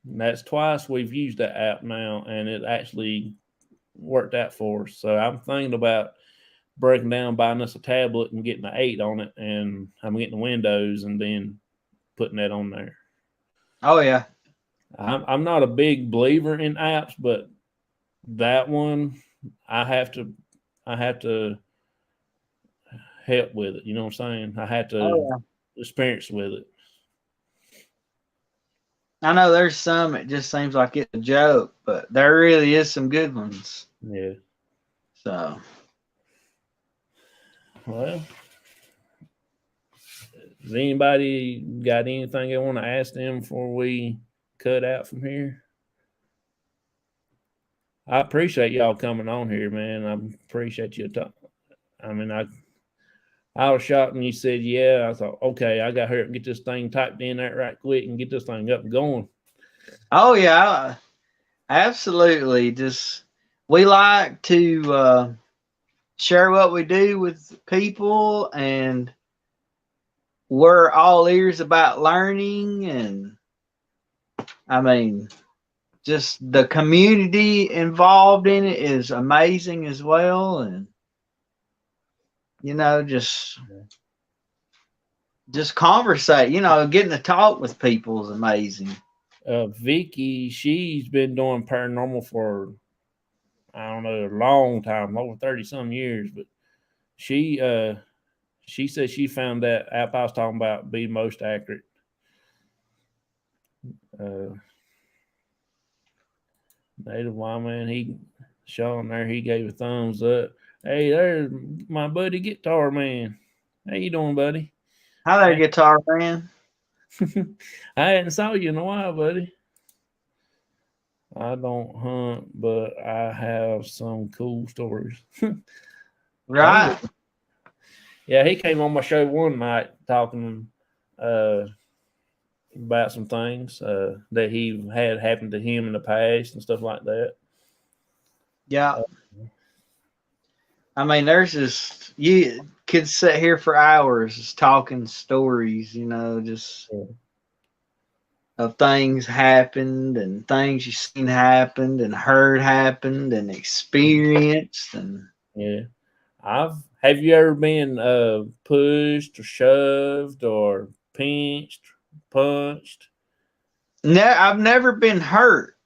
And that's twice we've used that app now, and it actually worked out for us. So I'm thinking about breaking down, buying us a tablet and getting an 8 on it, and I'm getting the Windows and then putting that on there. Oh yeah. I'm not a big believer in apps, but that one I have to help with it. You know what I'm saying? I had to experience with it. I know there's some, it just seems like it's a joke, but there really is some good ones. Yeah. So, Well, has anybody got anything they want to ask them before we cut out from here? I appreciate y'all coming on here, man. I appreciate you. I mean, I was shocked when you said, yeah. I thought, okay, I got to hurry up and get this thing typed in there right quick and get this thing up and going. oh yeah, absolutely. Just, we like to share what we do with people, and we're all ears about learning. And I mean, just the community involved in it is amazing as well. And you know, just conversate, you know, getting to talk with people is amazing. Vicky, she's been doing paranormal for, I don't know, a long time, over 30 some years, but she said she found that app I was talking about be most accurate. Native Wild Man, Sean there, he gave a thumbs up. Hey, there's my buddy Guitar Man. How you doing, buddy? Hi there, Guitar Man. I hadn't saw you in a while, buddy. I don't hunt, but I have some cool stories. Right. Yeah, he came on my show one night talking about some things that he had happened to him in the past and stuff like that. Yeah. I mean, there's just, you could sit here for hours just talking stories, you know, just of things happened and things you've seen happened and heard happened and experienced. And yeah, have you ever been pushed or shoved or pinched, punched? no, I've never been hurt.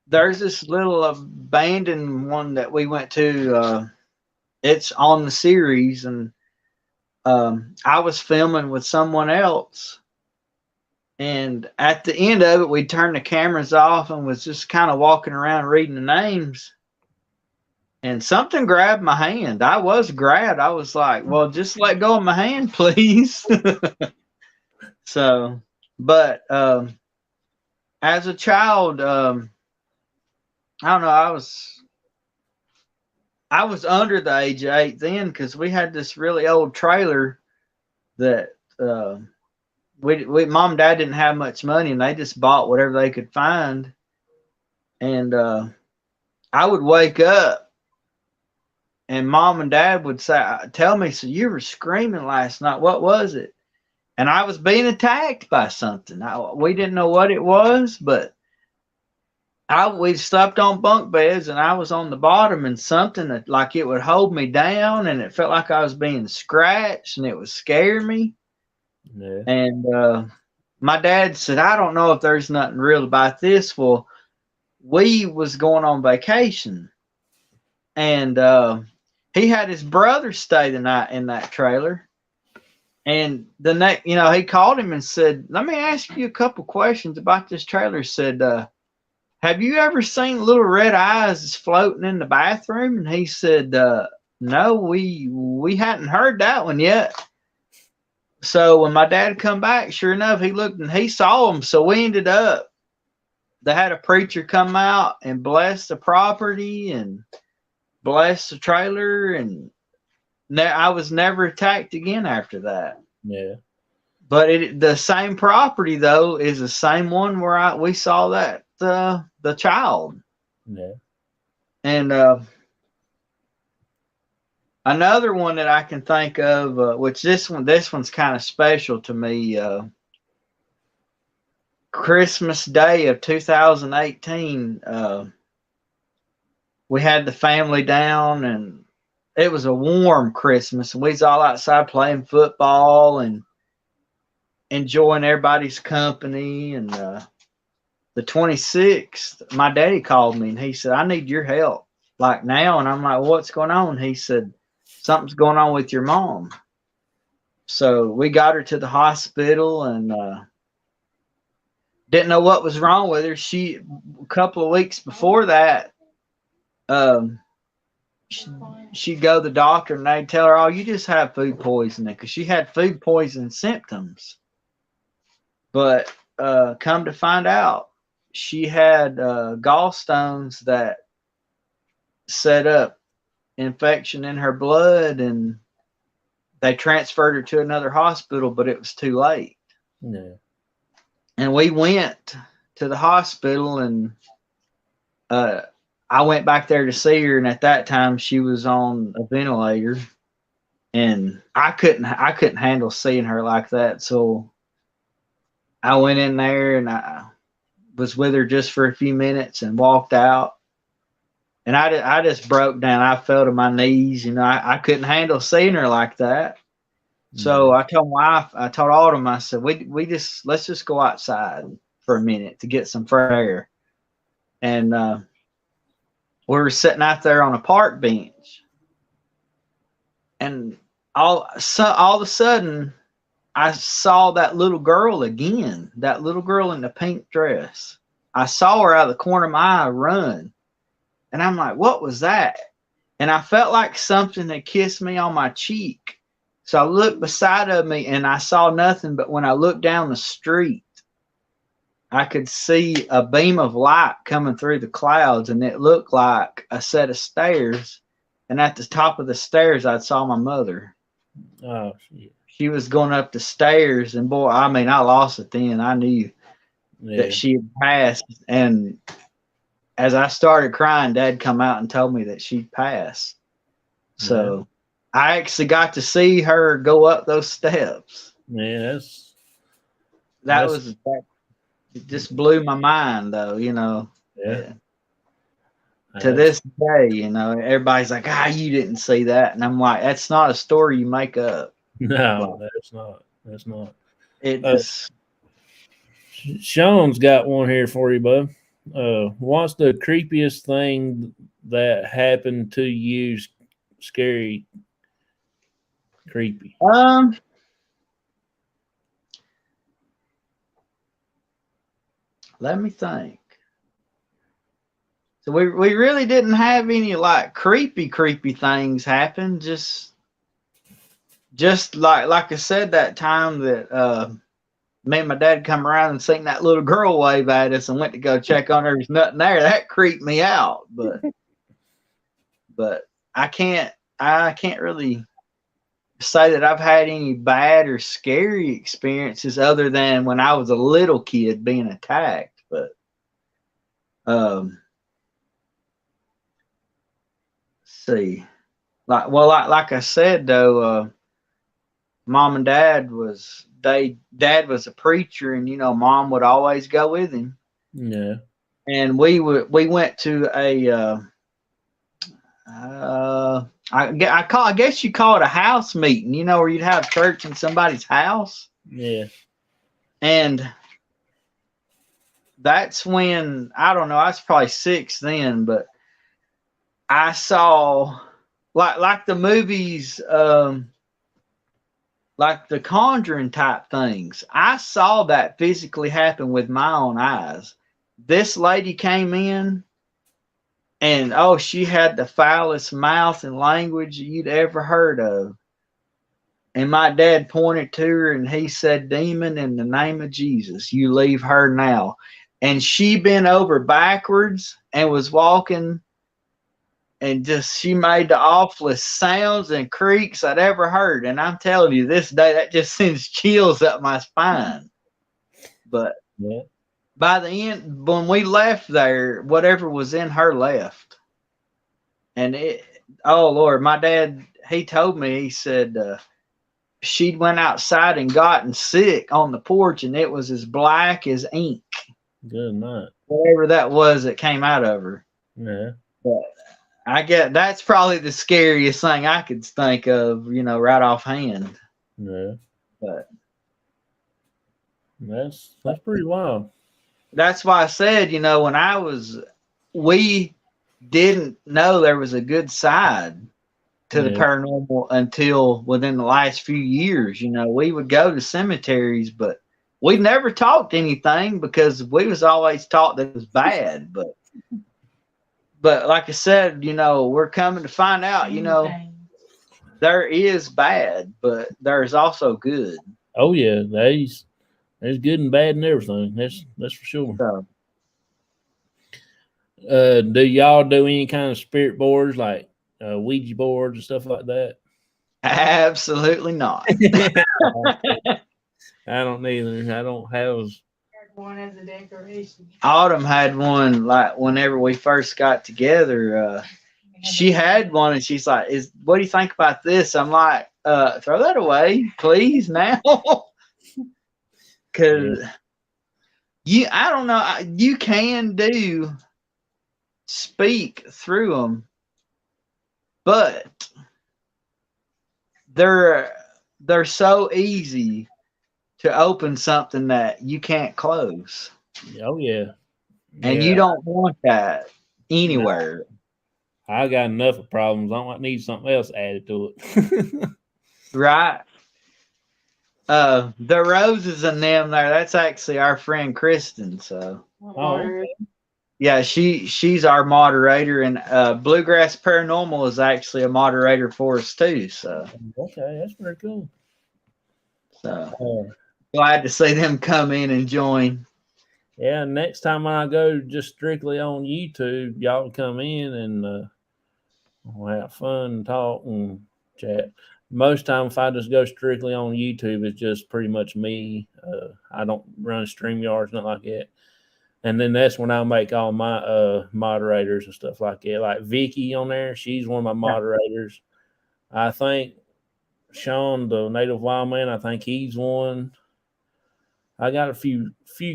There's this little abandoned one that we went to. It's on the series, and I was filming with someone else. And at the end of it, we turned the cameras off and was just kind of walking around reading the names. And something grabbed my hand. I was grabbed. I was like, well, just let go of my hand, please. So, but as a child, I don't know, I was under the age of 8 then, because we had this really old trailer that we mom and dad didn't have much money, and they just bought whatever they could find. And I would wake up and mom and dad would tell me, so you were screaming last night, what was it? And I was being attacked by something. We didn't know what it was, but we slept on bunk beds, and I was on the bottom, and something that, like, it would hold me down, and it felt like I was being scratched, and it would scare me. Yeah. And my dad said, I don't know if there's nothing real about this. Well, we was going on vacation, and he had his brother stay the night in that trailer. And the next, he called him and said, let me ask you a couple questions about this trailer. Said, have you ever seen little red eyes floating in the bathroom? And he said, no, we hadn't heard that one yet. So when my dad come back, sure enough, he looked and he saw them. So we ended up, they had a preacher come out and bless the property and bless the trailer, and I was never attacked again after that. Yeah. But the same property though is the same one where we saw that the child. Yeah. And another one that I can think of, which this one's kind of special to me. Christmas Day of 2018, we had the family down, and it was a warm Christmas, and we was all outside playing football and enjoying everybody's company. And the 26th, my daddy called me and he said, I need your help like now. And I'm like, what's going on? He said, something's going on with your mom. So we got her to the hospital, and didn't know what was wrong with her. A couple of weeks before that, she'd go to the doctor and they'd tell her, oh, you just have food poisoning, because she had food poisoning symptoms. But come to find out, she had gallstones that set up infection in her blood, and they transferred her to another hospital, but it was too late. Yeah. And we went to the hospital, and I went back there to see her, and at that time she was on a ventilator, and I couldn't handle seeing her like that. So I went in there and I was with her just for a few minutes and walked out. And I just broke down. I fell to my knees. I couldn't handle seeing her like that. So I told my wife, I told Autumn, I said, let's just go outside for a minute to get some fresh air. And we were sitting out there on a park bench. And all of a sudden, I saw that little girl again, that little girl in the pink dress. I saw her out of the corner of my eye run. And I'm like, what was that? And I felt like something had kissed me on my cheek. So I looked beside of me and I saw nothing. But when I looked down the street, I could see a beam of light coming through the clouds, and it looked like a set of stairs. And at the top of the stairs, I saw my mother. Oh, shit. She was going up the stairs, and boy, I mean, I lost it then. I knew that she had passed. And as I started crying, Dad come out and told me that she'd passed. So I actually got to see her go up those steps. Yeah, It just blew my mind, though, Yeah. To this day, everybody's like, you didn't see that. And I'm like, that's not a story you make up. No, that's not. That's not. It's Sean's got one here for you, bud. What's the creepiest thing that happened to you? Scary, creepy. Let me think. So we really didn't have any like creepy things happen. Just like I said, that time that me and my dad come around and seen that little girl wave at us and went to go check on her. There's nothing there. That creeped me out. But I can't really say that I've had any bad or scary experiences other than when I was a little kid being attacked. But let's see, like I said though, Mom and Dad was a preacher, and Mom would always go with him. Yeah. And we went to a I guess you call it a house meeting, where you'd have church in somebody's house. Yeah. And that's when, I don't know, I was probably 6 then, but I saw like the movies, like the Conjuring type things. I saw that physically happen with my own eyes. this lady came in, and oh, she had the foulest mouth and language you'd ever heard of. And my dad pointed to her and he said, "Demon, in the name of Jesus, you leave her now." And she bent over backwards and was walking, and just she made the awfulest sounds and creaks I'd ever heard. And I'm telling you, this day that just sends chills up my spine. But Yeah. by the end, when we left there, whatever was in her left. And oh Lord, my dad, he told me, he said, she'd went outside and gotten sick on the porch, and it was as black as ink. Good night. Whatever that was that came out of her. Yeah. But I get that's probably the scariest thing I could think of, right offhand. Yeah. But That's pretty wild. that's why I said, we didn't know there was a good side to the paranormal until within the last few years. We would go to cemeteries, but we never talked anything because we was always taught that it was bad. But like I said, we're coming to find out, there is bad, but there's also good. Oh yeah, there's good and bad and everything. That's for sure. So, do y'all do any kind of spirit boards like Ouija boards and stuff like that? absolutely not. I don't either. I don't have one as a decoration. Autumn had one like whenever we first got together. She had one, and she's like, what do you think about this? I'm like, throw that away, please, now. Because I don't know, you can speak through them, but they're so easy to open something that you can't close. Oh yeah. And you don't want that anywhere. No. I got enough of problems. I don't need something else added to it. Right. The roses and them there, that's actually our friend Kristen. So yeah, she's our moderator, and Bluegrass Paranormal is actually a moderator for us too. So okay, that's very cool. So glad to see them come in and join. Yeah, next time I go just strictly on YouTube, y'all come in and we'll have fun and talk and chat. Most time, if I just go strictly on YouTube, it's just pretty much me. I don't run StreamYards, nothing like that. And then that's when I make all my moderators and stuff like that. Like Vicky on there, she's one of my moderators. I think Sean, the Native Wild Man, I think he's one. I got a few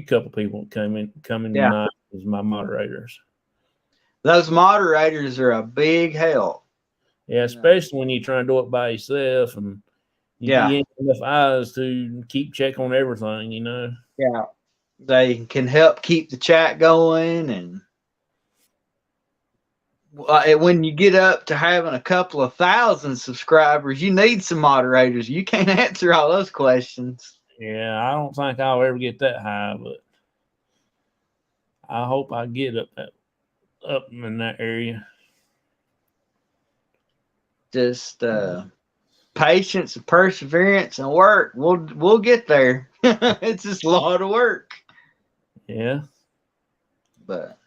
couple people coming tonight as my moderators. Those moderators are a big help. Yeah, especially when you try to do it by yourself and you get enough eyes to keep check on everything, Yeah. They can help keep the chat going, and when you get up to having a couple of thousand subscribers, you need some moderators. You can't answer all those questions. Yeah, I don't think I'll ever get that high, but I hope I get up in that area. Just patience and perseverance and work. We'll get there. It's just a lot of work. Yeah. But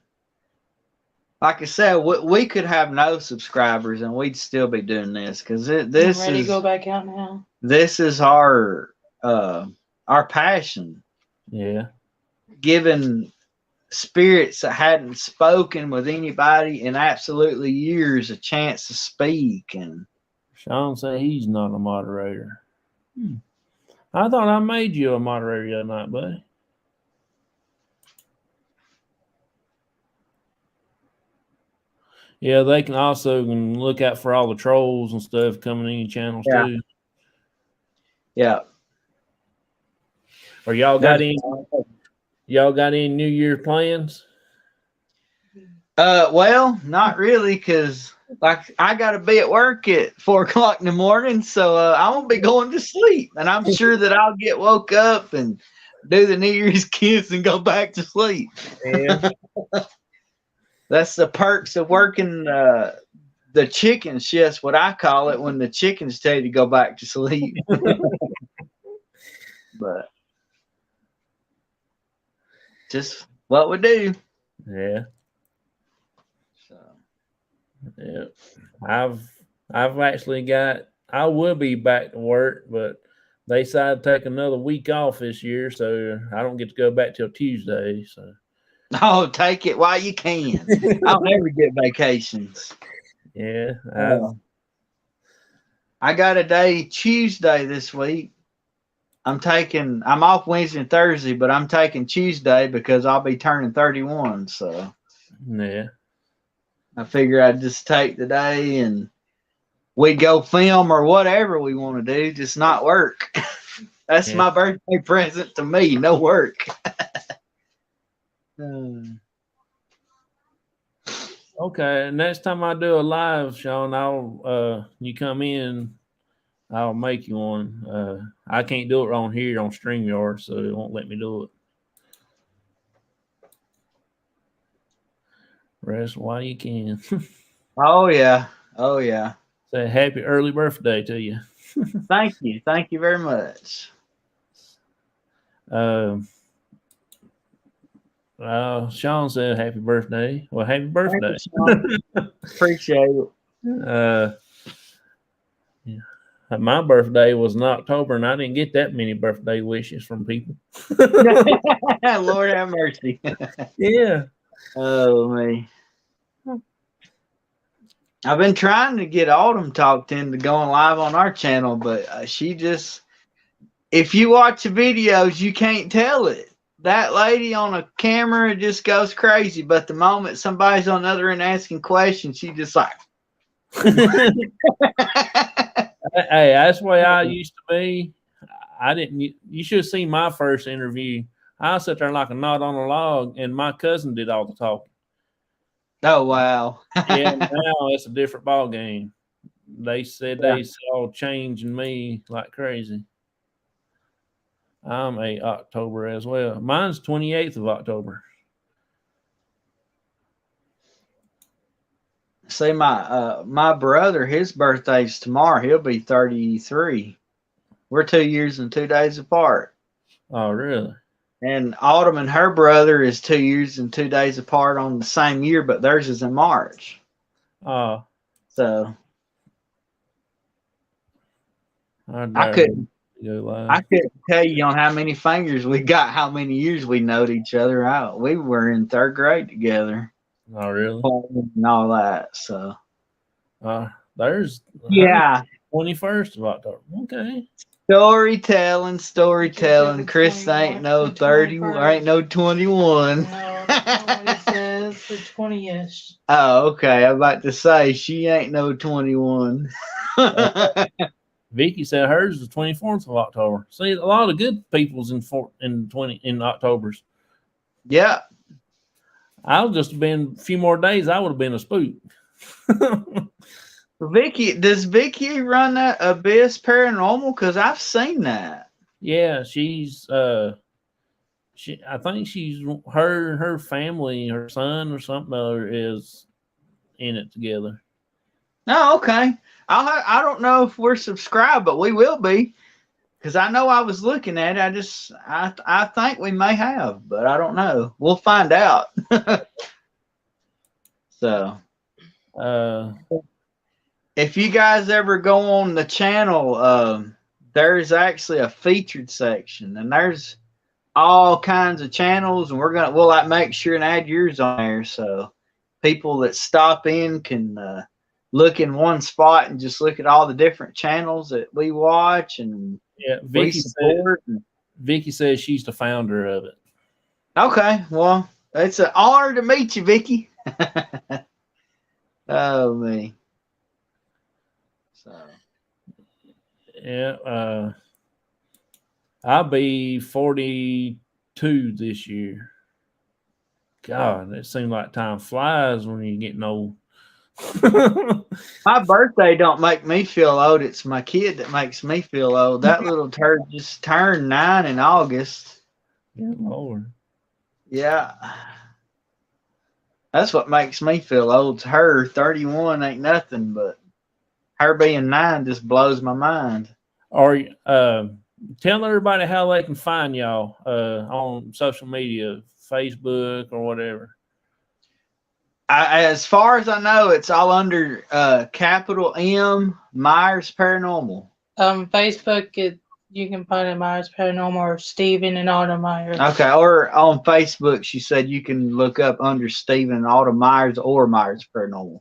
like I said, we could have no subscribers and we'd still be doing this because this I'm ready is to go back out now. This is our passion. Yeah. Giving spirits that hadn't spoken with anybody in absolutely years a chance to speak. And Sean said he's not a moderator. I thought I made you a moderator the other night, buddy. Yeah, they can also look out for all the trolls and stuff coming in your channels too. Yeah. Or y'all got any New Year plans? Well, not really, because like I gotta be at work at 4 o'clock in the morning, so I won't be going to sleep. And I'm sure that I'll get woke up and do the New Year's kiss, and go back to sleep. Yeah. That's the perks of working the chicken shifts, what I call it, when the chickens tell you to go back to sleep. But just what we do. Yeah. So. Yeah. I've actually got. I will be back to work, but they decided to take another week off this year, so I don't get to go back till Tuesday. So. Oh, take it while you can. I don't ever get vacations. Yeah. I got a day Tuesday this week. I'm off Wednesday and Thursday, but I'm taking Tuesday because I'll be turning 31. So Yeah. I figure I'd just take the day and we go film or whatever we want to do, just not work. That's my birthday present to me, no work. Okay, next time I do a live, Sean, I'll you come in, I'll make you one. I can't do it on here on StreamYard, so it won't let me do it. Rest while you can. Oh yeah. Say happy early birthday to you. Thank you very much. Sean said happy birthday. Well, happy birthday. Appreciate it. My birthday was in October, and I didn't get that many birthday wishes from people. Lord have mercy. Yeah. Oh, me. I've been trying to get Autumn talked into going live on our channel, but she just, if you watch the videos, you can't tell it. That lady on a camera just goes crazy, but the moment somebody's on the other end asking questions, she just like. Hey, that's the way I used to be. You should have seen my first interview. I sat there like a knot on a log, and my cousin did all the talking. Oh, wow. Yeah, now it's a different ball game. They said they saw change in me like crazy. I'm a October as well. Mine's 28th of October. See, my brother, his birthday's tomorrow. He'll be 33. We're 2 years and 2 days apart. Oh, really? And Autumn and her brother is 2 years and 2 days apart on the same year, but theirs is in March. Oh. So I couldn't tell you on how many fingers we got, how many years we knowed each other out. We were in third grade together. Oh, really? And all that. So there's 21st of October. Okay. Storytelling. Chris ain't no 30, ain't no 21. No, it says the 20th. Oh, okay. I'm about to say she ain't no 21. Vicky said hers is the 24th of October. See, a lot of good people's in Octobers. Yeah. I'll just have been a few more days. I would have been a spook. Does Vicky run that Abyss Paranormal? Because I've seen that. Yeah, she's I think she's her family, her son or something other is in it together. Oh, okay. I don't know if we're subscribed, but we will be. Because I know I was looking at it. I think we may have, but I don't know. We'll find out. So, if you guys ever go on the channel, there's actually a featured section, and there's all kinds of channels, and we'll like make sure and add yours on there, so people that stop in can look in one spot and just look at all the different channels that we watch and. Yeah, Vicky says she's the founder of it. Okay, well, it's an honor to meet you, Vicky. Oh, me. So. Yeah, I'll be 42 this year. God, it seems like time flies when you're getting old. My birthday don't make me feel old. It's my kid that makes me feel old. That little turd just turned 9 in August. Good Lord. Yeah. That's what makes me feel old. To her, 31 ain't nothing, but her being 9 just blows my mind. Or tell everybody how they can find y'all on social media, Facebook or whatever. As far as I know, it's all under capital M Myers Paranormal. Facebook, you can find it Myers Paranormal or Steven and Autumn Myers. Okay, or on Facebook, she said you can look up under Stephen Autumn Myers or Myers Paranormal.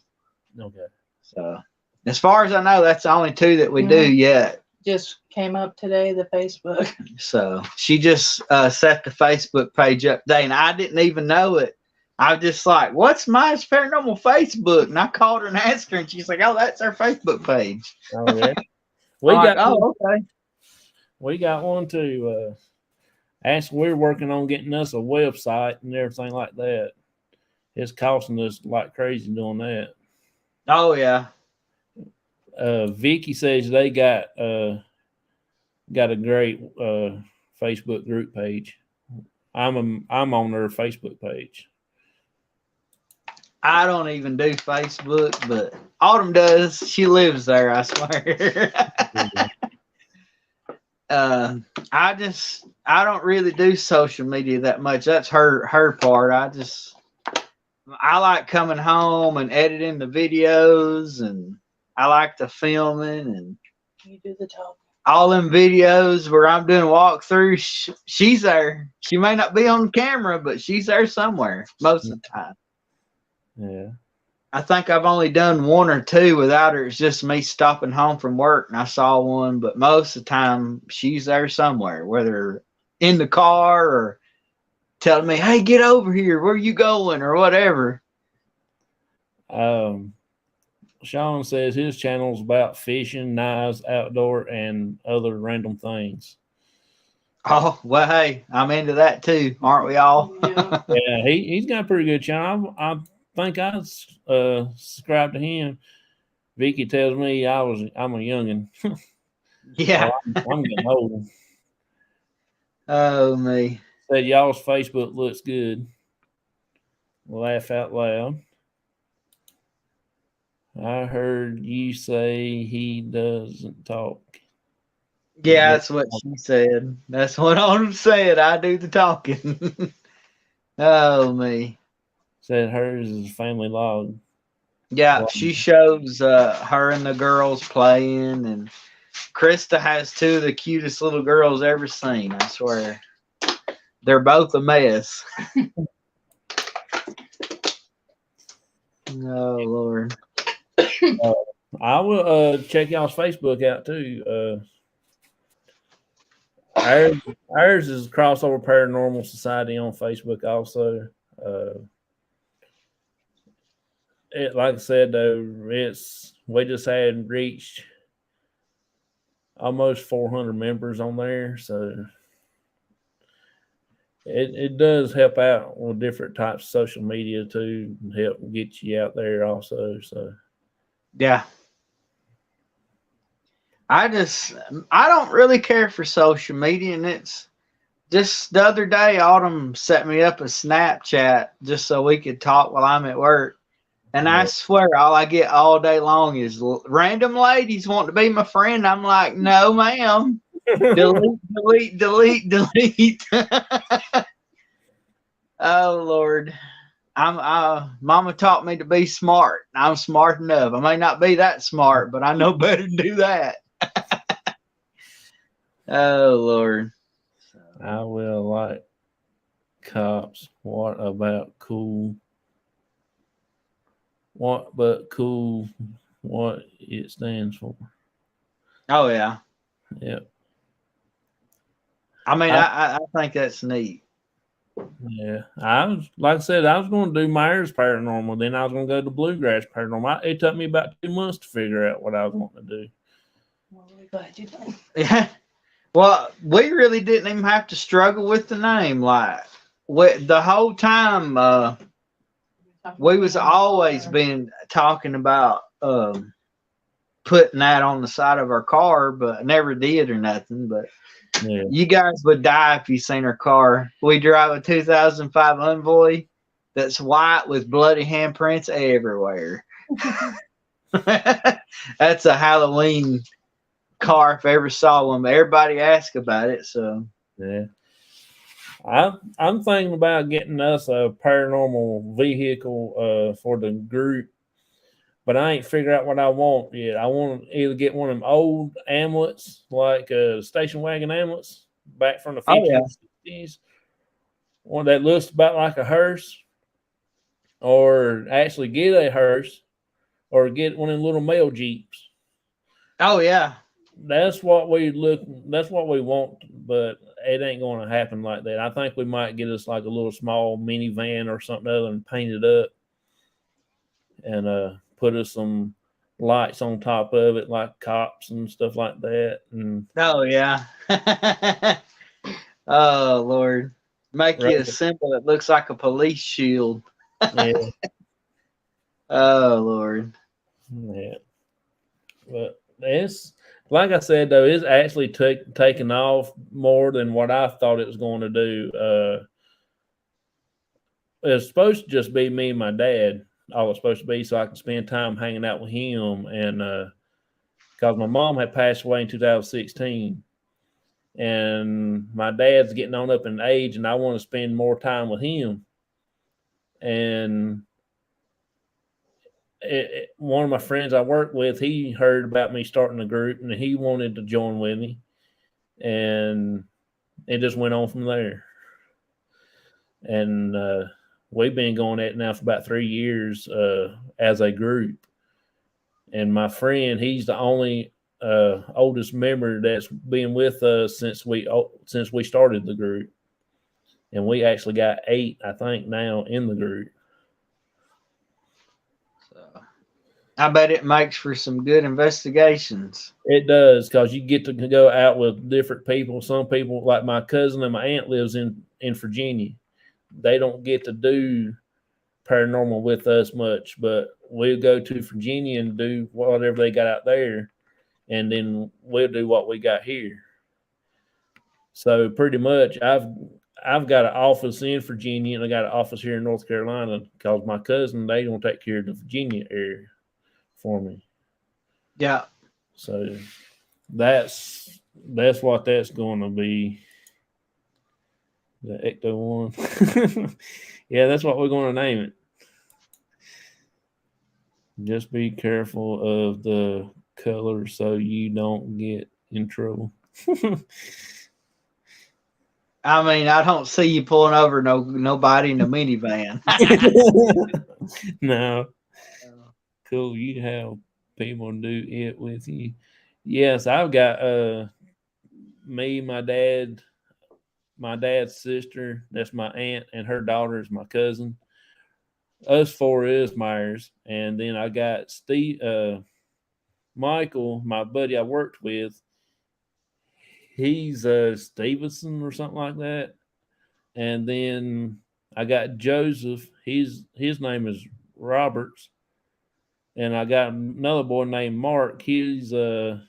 Okay. So, as far as I know, that's the only 2 that we do yet. Just came up today, the Facebook. So, she just set the Facebook page up today, and I didn't even know it. I was just like, what's Myers Paranormal Facebook? And I called her and asked her, and she's like, oh, that's our Facebook page. Oh, yeah. Okay. We got one too. We're working on getting us a website and everything like that. It's costing us like crazy doing that. Oh, yeah. Vicky says they got a great Facebook group page. I'm on their Facebook page. I don't even do Facebook, but Autumn does. She lives there, I swear. I don't really do social media that much. That's her part. I like coming home and editing the videos, and I like the filming and You do the talk. all them videos where I'm doing walkthroughs. She's there. She may not be on camera, but she's there somewhere most of the time. Yeah. I think I've only done 1 or 2 without her. It's just me stopping home from work and I saw one, but most of the time she's there somewhere, whether in the car or telling me, hey, get over here. Where are you going? Or whatever. Sean says his channel's about fishing, knives, outdoor, and other random things. Oh, well, hey, I'm into that too. Aren't we all? Yeah. Yeah, he's got a pretty good channel. I think I subscribed to him. Vicky tells me I'm a youngin. Yeah. I'm getting old. Oh, me. Said y'all's Facebook looks good. Laugh out loud. I heard you say he doesn't talk. Yeah, that's what she said. That's what Autumn said. I do the talking. Oh, me. Said hers is a family log. Yeah, she shows her and the girls playing, and Krista has 2 of the cutest little girls ever seen, I swear. They're both a mess. Oh, Lord. I will check y'all's Facebook out too. Ours is Crossover Paranormal Society on Facebook also. Like I said though, we just had reached almost 400 members on there, so it does help out with different types of social media too, and help get you out there also. So yeah. I don't really care for social media, and it's just the other day Autumn set me up a Snapchat just so we could talk while I'm at work. And I swear all I get all day long is random ladies wanting to be my friend. I'm like, no, ma'am. delete. Oh, Lord. Mama taught me to be smart. I'm smart enough. I may not be that smart, but I know better to do that. Oh, Lord. I will like cops. What about cool? What it stands for. Oh, yeah. Yep. I mean, I think that's neat. Yeah. I was going to do Myers Paranormal, then I was going to go to Bluegrass Paranormal. It took me about 2 months to figure out what I was wanting to do. Well, we're glad you did. Yeah. Well, we really didn't even have to struggle with the name. Like, the whole time, we was always been talking about putting that on the side of our car, but never did or nothing. But Yeah. you guys would die if you seen our car. We drive a 2005 Envoy that's white with bloody handprints everywhere. That's a Halloween car if I ever saw one. But everybody asked about it, so Yeah. I'm thinking about getting us a paranormal vehicle for the group, but I ain't figured out what I want yet. I want to either get one of them old amulets, like station wagon amulets back from the 50s yeah. and 60s, one that looks about like a hearse, or actually get a hearse, or get one of them little mail jeeps. Oh yeah. That's what we want, but it ain't going to happen like that. I think we might get us like a little small minivan or something other and paint it up and put us some lights on top of it, like cops and stuff like that. And Oh yeah. Oh Lord. Make right, you a symbol that looks like a police shield. yeah, Oh Lord. yeah. But it's like I said though, it's actually taken off more than what I thought it was going to do. It's supposed to just be me and my dad. All it's supposed to be, so I can spend time hanging out with him. And because my mom had passed away in 2016, and my dad's getting on up in age, and I want to spend more time with him. And one of my friends I work with, he heard about me starting a group, and he wanted to join with me, and it just went on from there. And we've been going at it now for about 3 years as a group. And my friend, he's the only oldest member that's been with us since we started the group. And we actually got 8, I think, now in the group. So I bet it makes for some good investigations. It does, because you get to go out with different people. Some people, like my cousin and my aunt, lives in Virginia. They don't get to do paranormal with us much, but we'll go to Virginia and do whatever they got out there, and then we'll do what we got here. So pretty much, I've got an office in Virginia, and I got an office here in North Carolina, because my cousin, they gonna take care of the Virginia area for me. Yeah. So that's what that's going to be. The Ecto one. Yeah, that's what we're going to name it. Just be careful of the color so you don't get in trouble. I mean, I don't see you pulling over nobody in a minivan. No. Cool. You have people do it with you. Yes, I've got me, my dad's sister, that's my aunt, and her daughter is my cousin. Us 4 is Myers, and then I got Michael, my buddy I worked with. He's Stevenson or something like that. And then I got Joseph. His name is Roberts. And I got another boy named Mark. He's a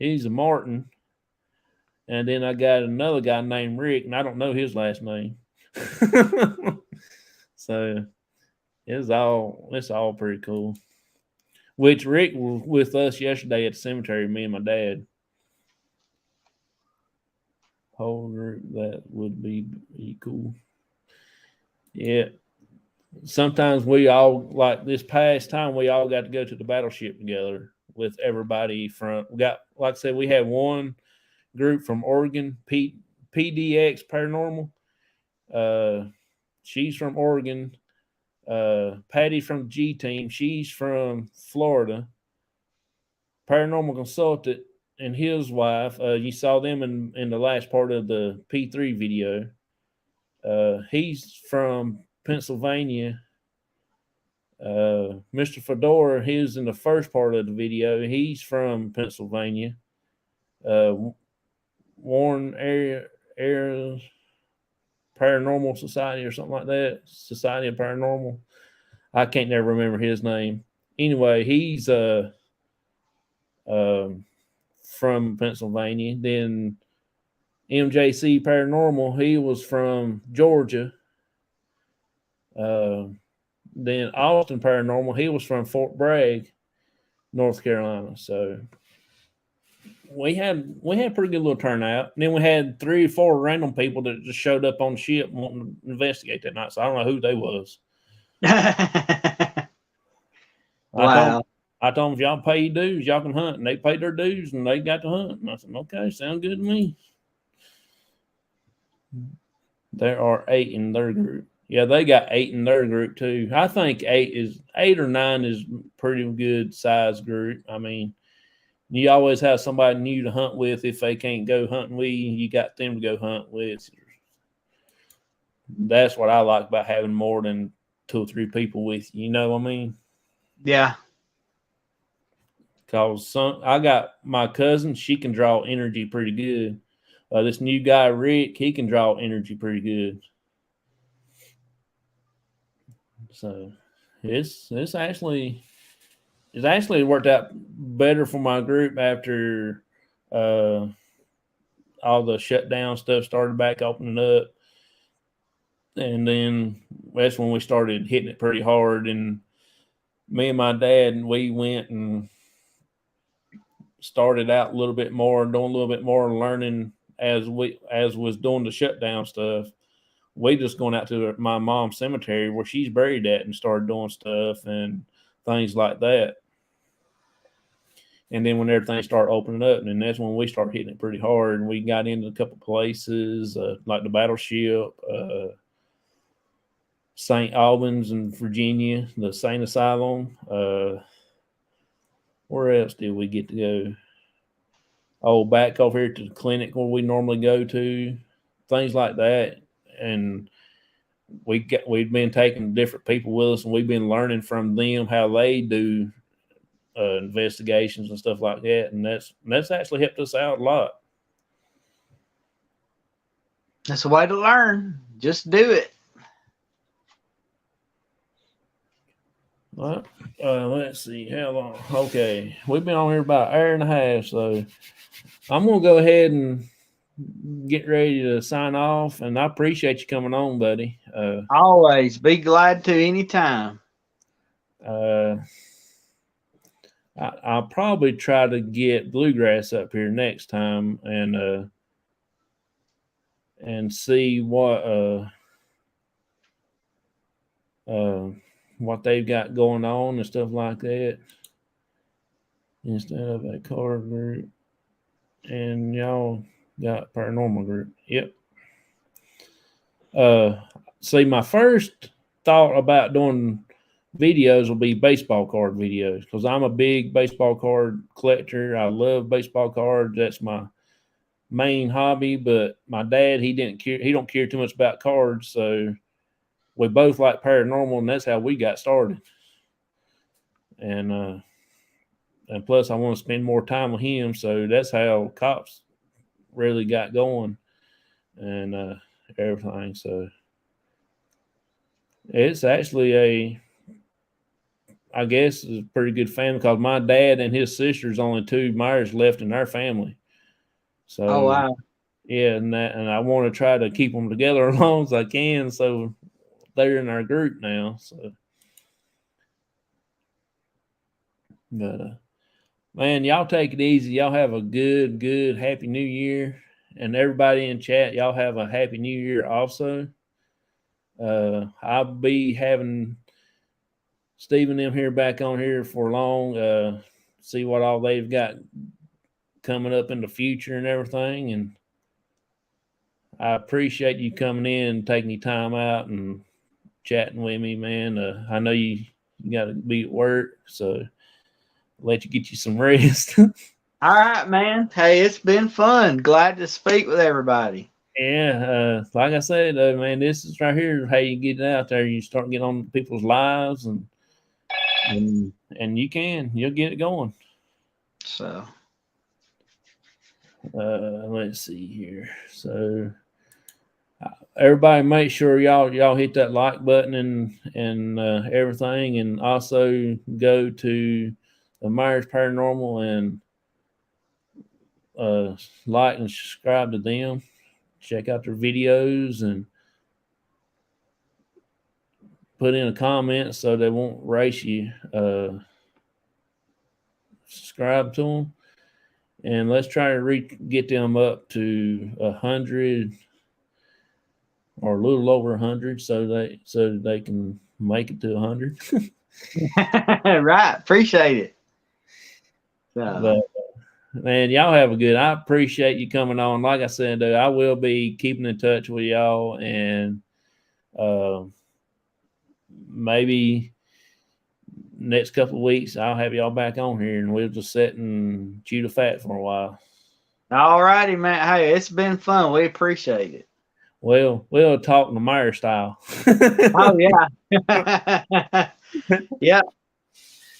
Martin. And then I got another guy named Rick, and I don't know his last name. So it's all pretty cool. Which Rick was with us yesterday at the cemetery, me and my dad. Whole group, that would be cool. Yeah. Sometimes we all, like this past time, we all got to go to the battleship together with everybody from, like I said, we had one group from Oregon, PDX Paranormal. She's from Oregon. Patty from G Team. She's from Florida. Paranormal Consultant and his wife. You saw them in the last part of the P3 video. He's from Pennsylvania. Mr. Fedora, he was in the first part of the video. He's from Pennsylvania. Warren area Paranormal Society or something like that. Society of Paranormal. I can't never remember his name. Anyway, he's from Pennsylvania. Then MJC Paranormal, he was from Georgia. Then Austin Paranormal, he was from Fort Bragg, North Carolina. So we had pretty good little turnout. And then we had 3 or 4 random people that just showed up on the ship wanting to investigate that night. So I don't know who they was. Wow. I told them, if y'all pay your dues, y'all can hunt. And they paid their dues and they got to hunt. And I said, okay, sound good to me. There are 8 in their group. Yeah, they got 8 in their group too. I think 8 or 9 is pretty good size group. I mean, you always have somebody new to hunt with. If they can't go hunting with you, you got them to go hunt with. That's what I like about having more than 2 or 3 people with you. You know what I mean? Yeah. Because I got my cousin, she can draw energy pretty good. This new guy, Rick, he can draw energy pretty good. So it's actually worked out better for my group after all the shutdown stuff started back opening up. And then that's when we started hitting it pretty hard. And me and my dad, we went and started out a little bit more, doing a little bit more learning as was doing the shutdown stuff. We just going out to my mom's cemetery where she's buried at and started doing stuff and things like that. And then when everything started opening up, and that's when we started hitting it pretty hard. And we got into a couple places like the Battleship, St. Albans in Virginia, the St. Asylum. Where else did we get to go? Oh, back over here to the clinic where we normally go to, things like that. And we've been taking different people with us, and we've been learning from them how they do investigations and stuff like that. And that's actually helped us out a lot. That's the way to learn. Just do it. Well, let's see how long. Okay, we've been on here about an hour and a half, so I'm gonna go ahead and get ready to sign off. And I appreciate you coming on, buddy. Always be glad to anytime. I'll probably try to get Bluegrass up here next time and see what they've got going on and stuff like that instead of a card group. And y'all got paranormal group. Yep. See, my first thought about doing videos will be baseball card videos, because I'm a big baseball card collector. I love baseball cards. That's my main hobby. But my dad, he don't care too much about cards, so we both like paranormal, and that's how we got started. And plus, I want to spend more time with him, so that's how C.O.P.S really got going and everything. So it's actually I guess it's a pretty good family, because my dad and his sister's only 2 Myers left in our family. So, oh wow, yeah, and I want to try to keep them together as long as I can. So they're in our group now. So, but man, y'all take it easy. Y'all have a good happy new year. And everybody in chat, y'all have a happy new year also. I'll be having Steve and them here back on here for long, see what all they've got coming up in the future and everything. And I appreciate you coming in and taking your time out and chatting with me, man. I know you got to be at work, so let you get you some rest. All right, man. Hey, it's been fun. Glad to speak with everybody. Yeah, like I said, man, this is right here how you get out there. You start getting on people's lives, and you'll get it going. So, let's see here. So, everybody, make sure y'all hit that like button and everything, and also go to the Myers Paranormal and like and subscribe to them. Check out their videos and put in a comment so they won't race you. Subscribe to them, and let's try to get them up to 100 or a little over 100, so they can make it to 100. Right, appreciate it. But man, y'all have a good. I appreciate you coming on. Like I said, dude, I will be keeping in touch with y'all, and maybe next couple of weeks I'll have y'all back on here, and we'll just sit and chew the fat for a while. All righty, man. Hey, it's been fun. We appreciate it. Well, we'll talk the Myers style. Oh yeah. Yeah.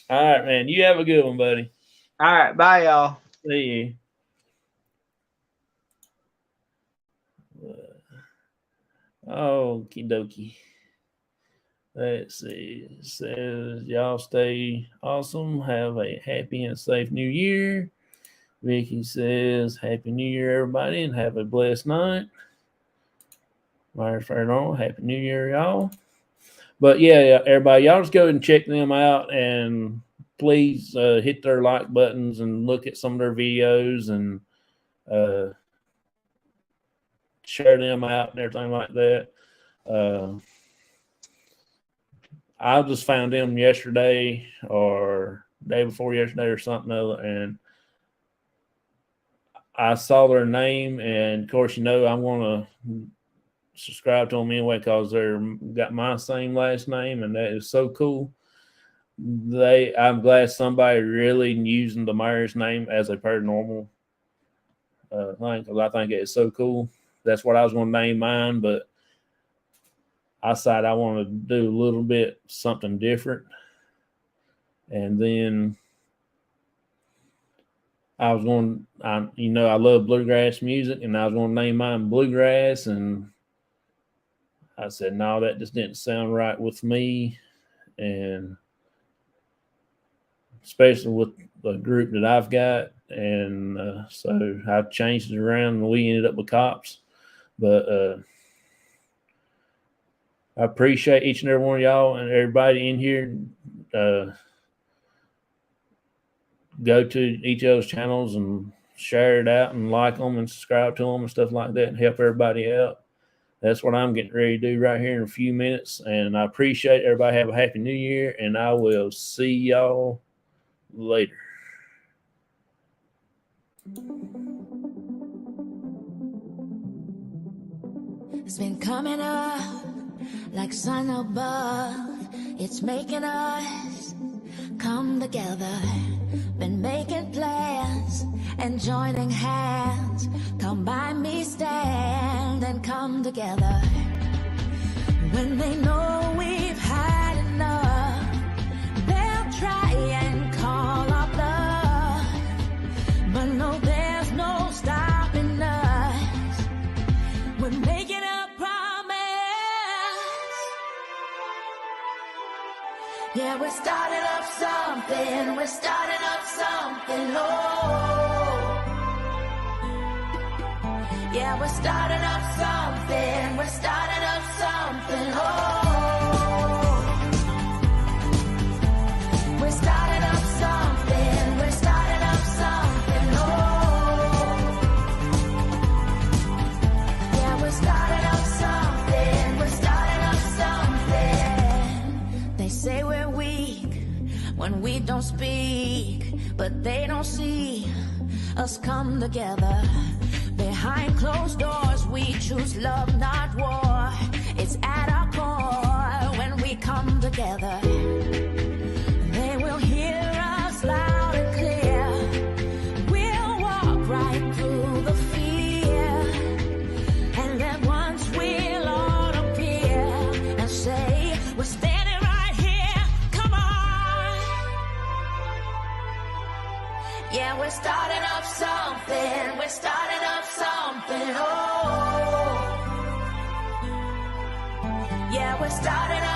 All right, man. You have a good one, buddy. All right. Bye, y'all. See you. Okie dokie. Let's see. It says, y'all stay awesome. Have a happy and safe new year. Vicky says, Happy New Year, everybody, and have a blessed night. Myers Paranormal, Happy New Year, y'all. But yeah, everybody, y'all just go ahead and check them out, and please hit their like buttons and look at some of their videos and share them out and everything like that. I just found them yesterday or day before yesterday or something other, and I saw their name, and of course, I'm going to subscribe to them anyway because they're got my same last name, and that is so cool. I'm glad somebody really using the Myers name as a paranormal thing, because I think it's so cool. That's what I was going to name mine, but I decided I want to do a little bit something different. And then I was going, I love bluegrass music, and I was going to name mine Bluegrass. And I said, no, that just didn't sound right with me. And especially with the group that I've got. And so I changed it around, and we ended up with C.O.P.S. But I appreciate each and every one of y'all and everybody in here. Go to each of those channels and share it out and like them and subscribe to them and stuff like that and help everybody out. That's what I'm getting ready to do right here in a few minutes. And I appreciate everybody. Have a happy new year, and I will see y'all later. It's been coming up like sun above. It's making us come together. Been making plans and joining hands. Come by me, stand and come together. When they know we've had enough, they'll try and call our bluff. But no, there's no stopping us. We're making a promise. Yeah, we're starting up something. We're starting up something. Oh, yeah, we're starting up something. We're starting up something. Oh, we're starting up something. We're starting up something. Oh, yeah, we're starting up something. We're starting up something. They say we're weak when we don't speak, but they don't see us come together. Behind closed doors, we choose love, not war. It's at our core when we come together. They will hear us loud and clear. We'll walk right through the fear, and then once we'll all appear and say, we're standing right here. Come on. Yeah, we're starting up something. We're starting up something. Oh, yeah, we're starting up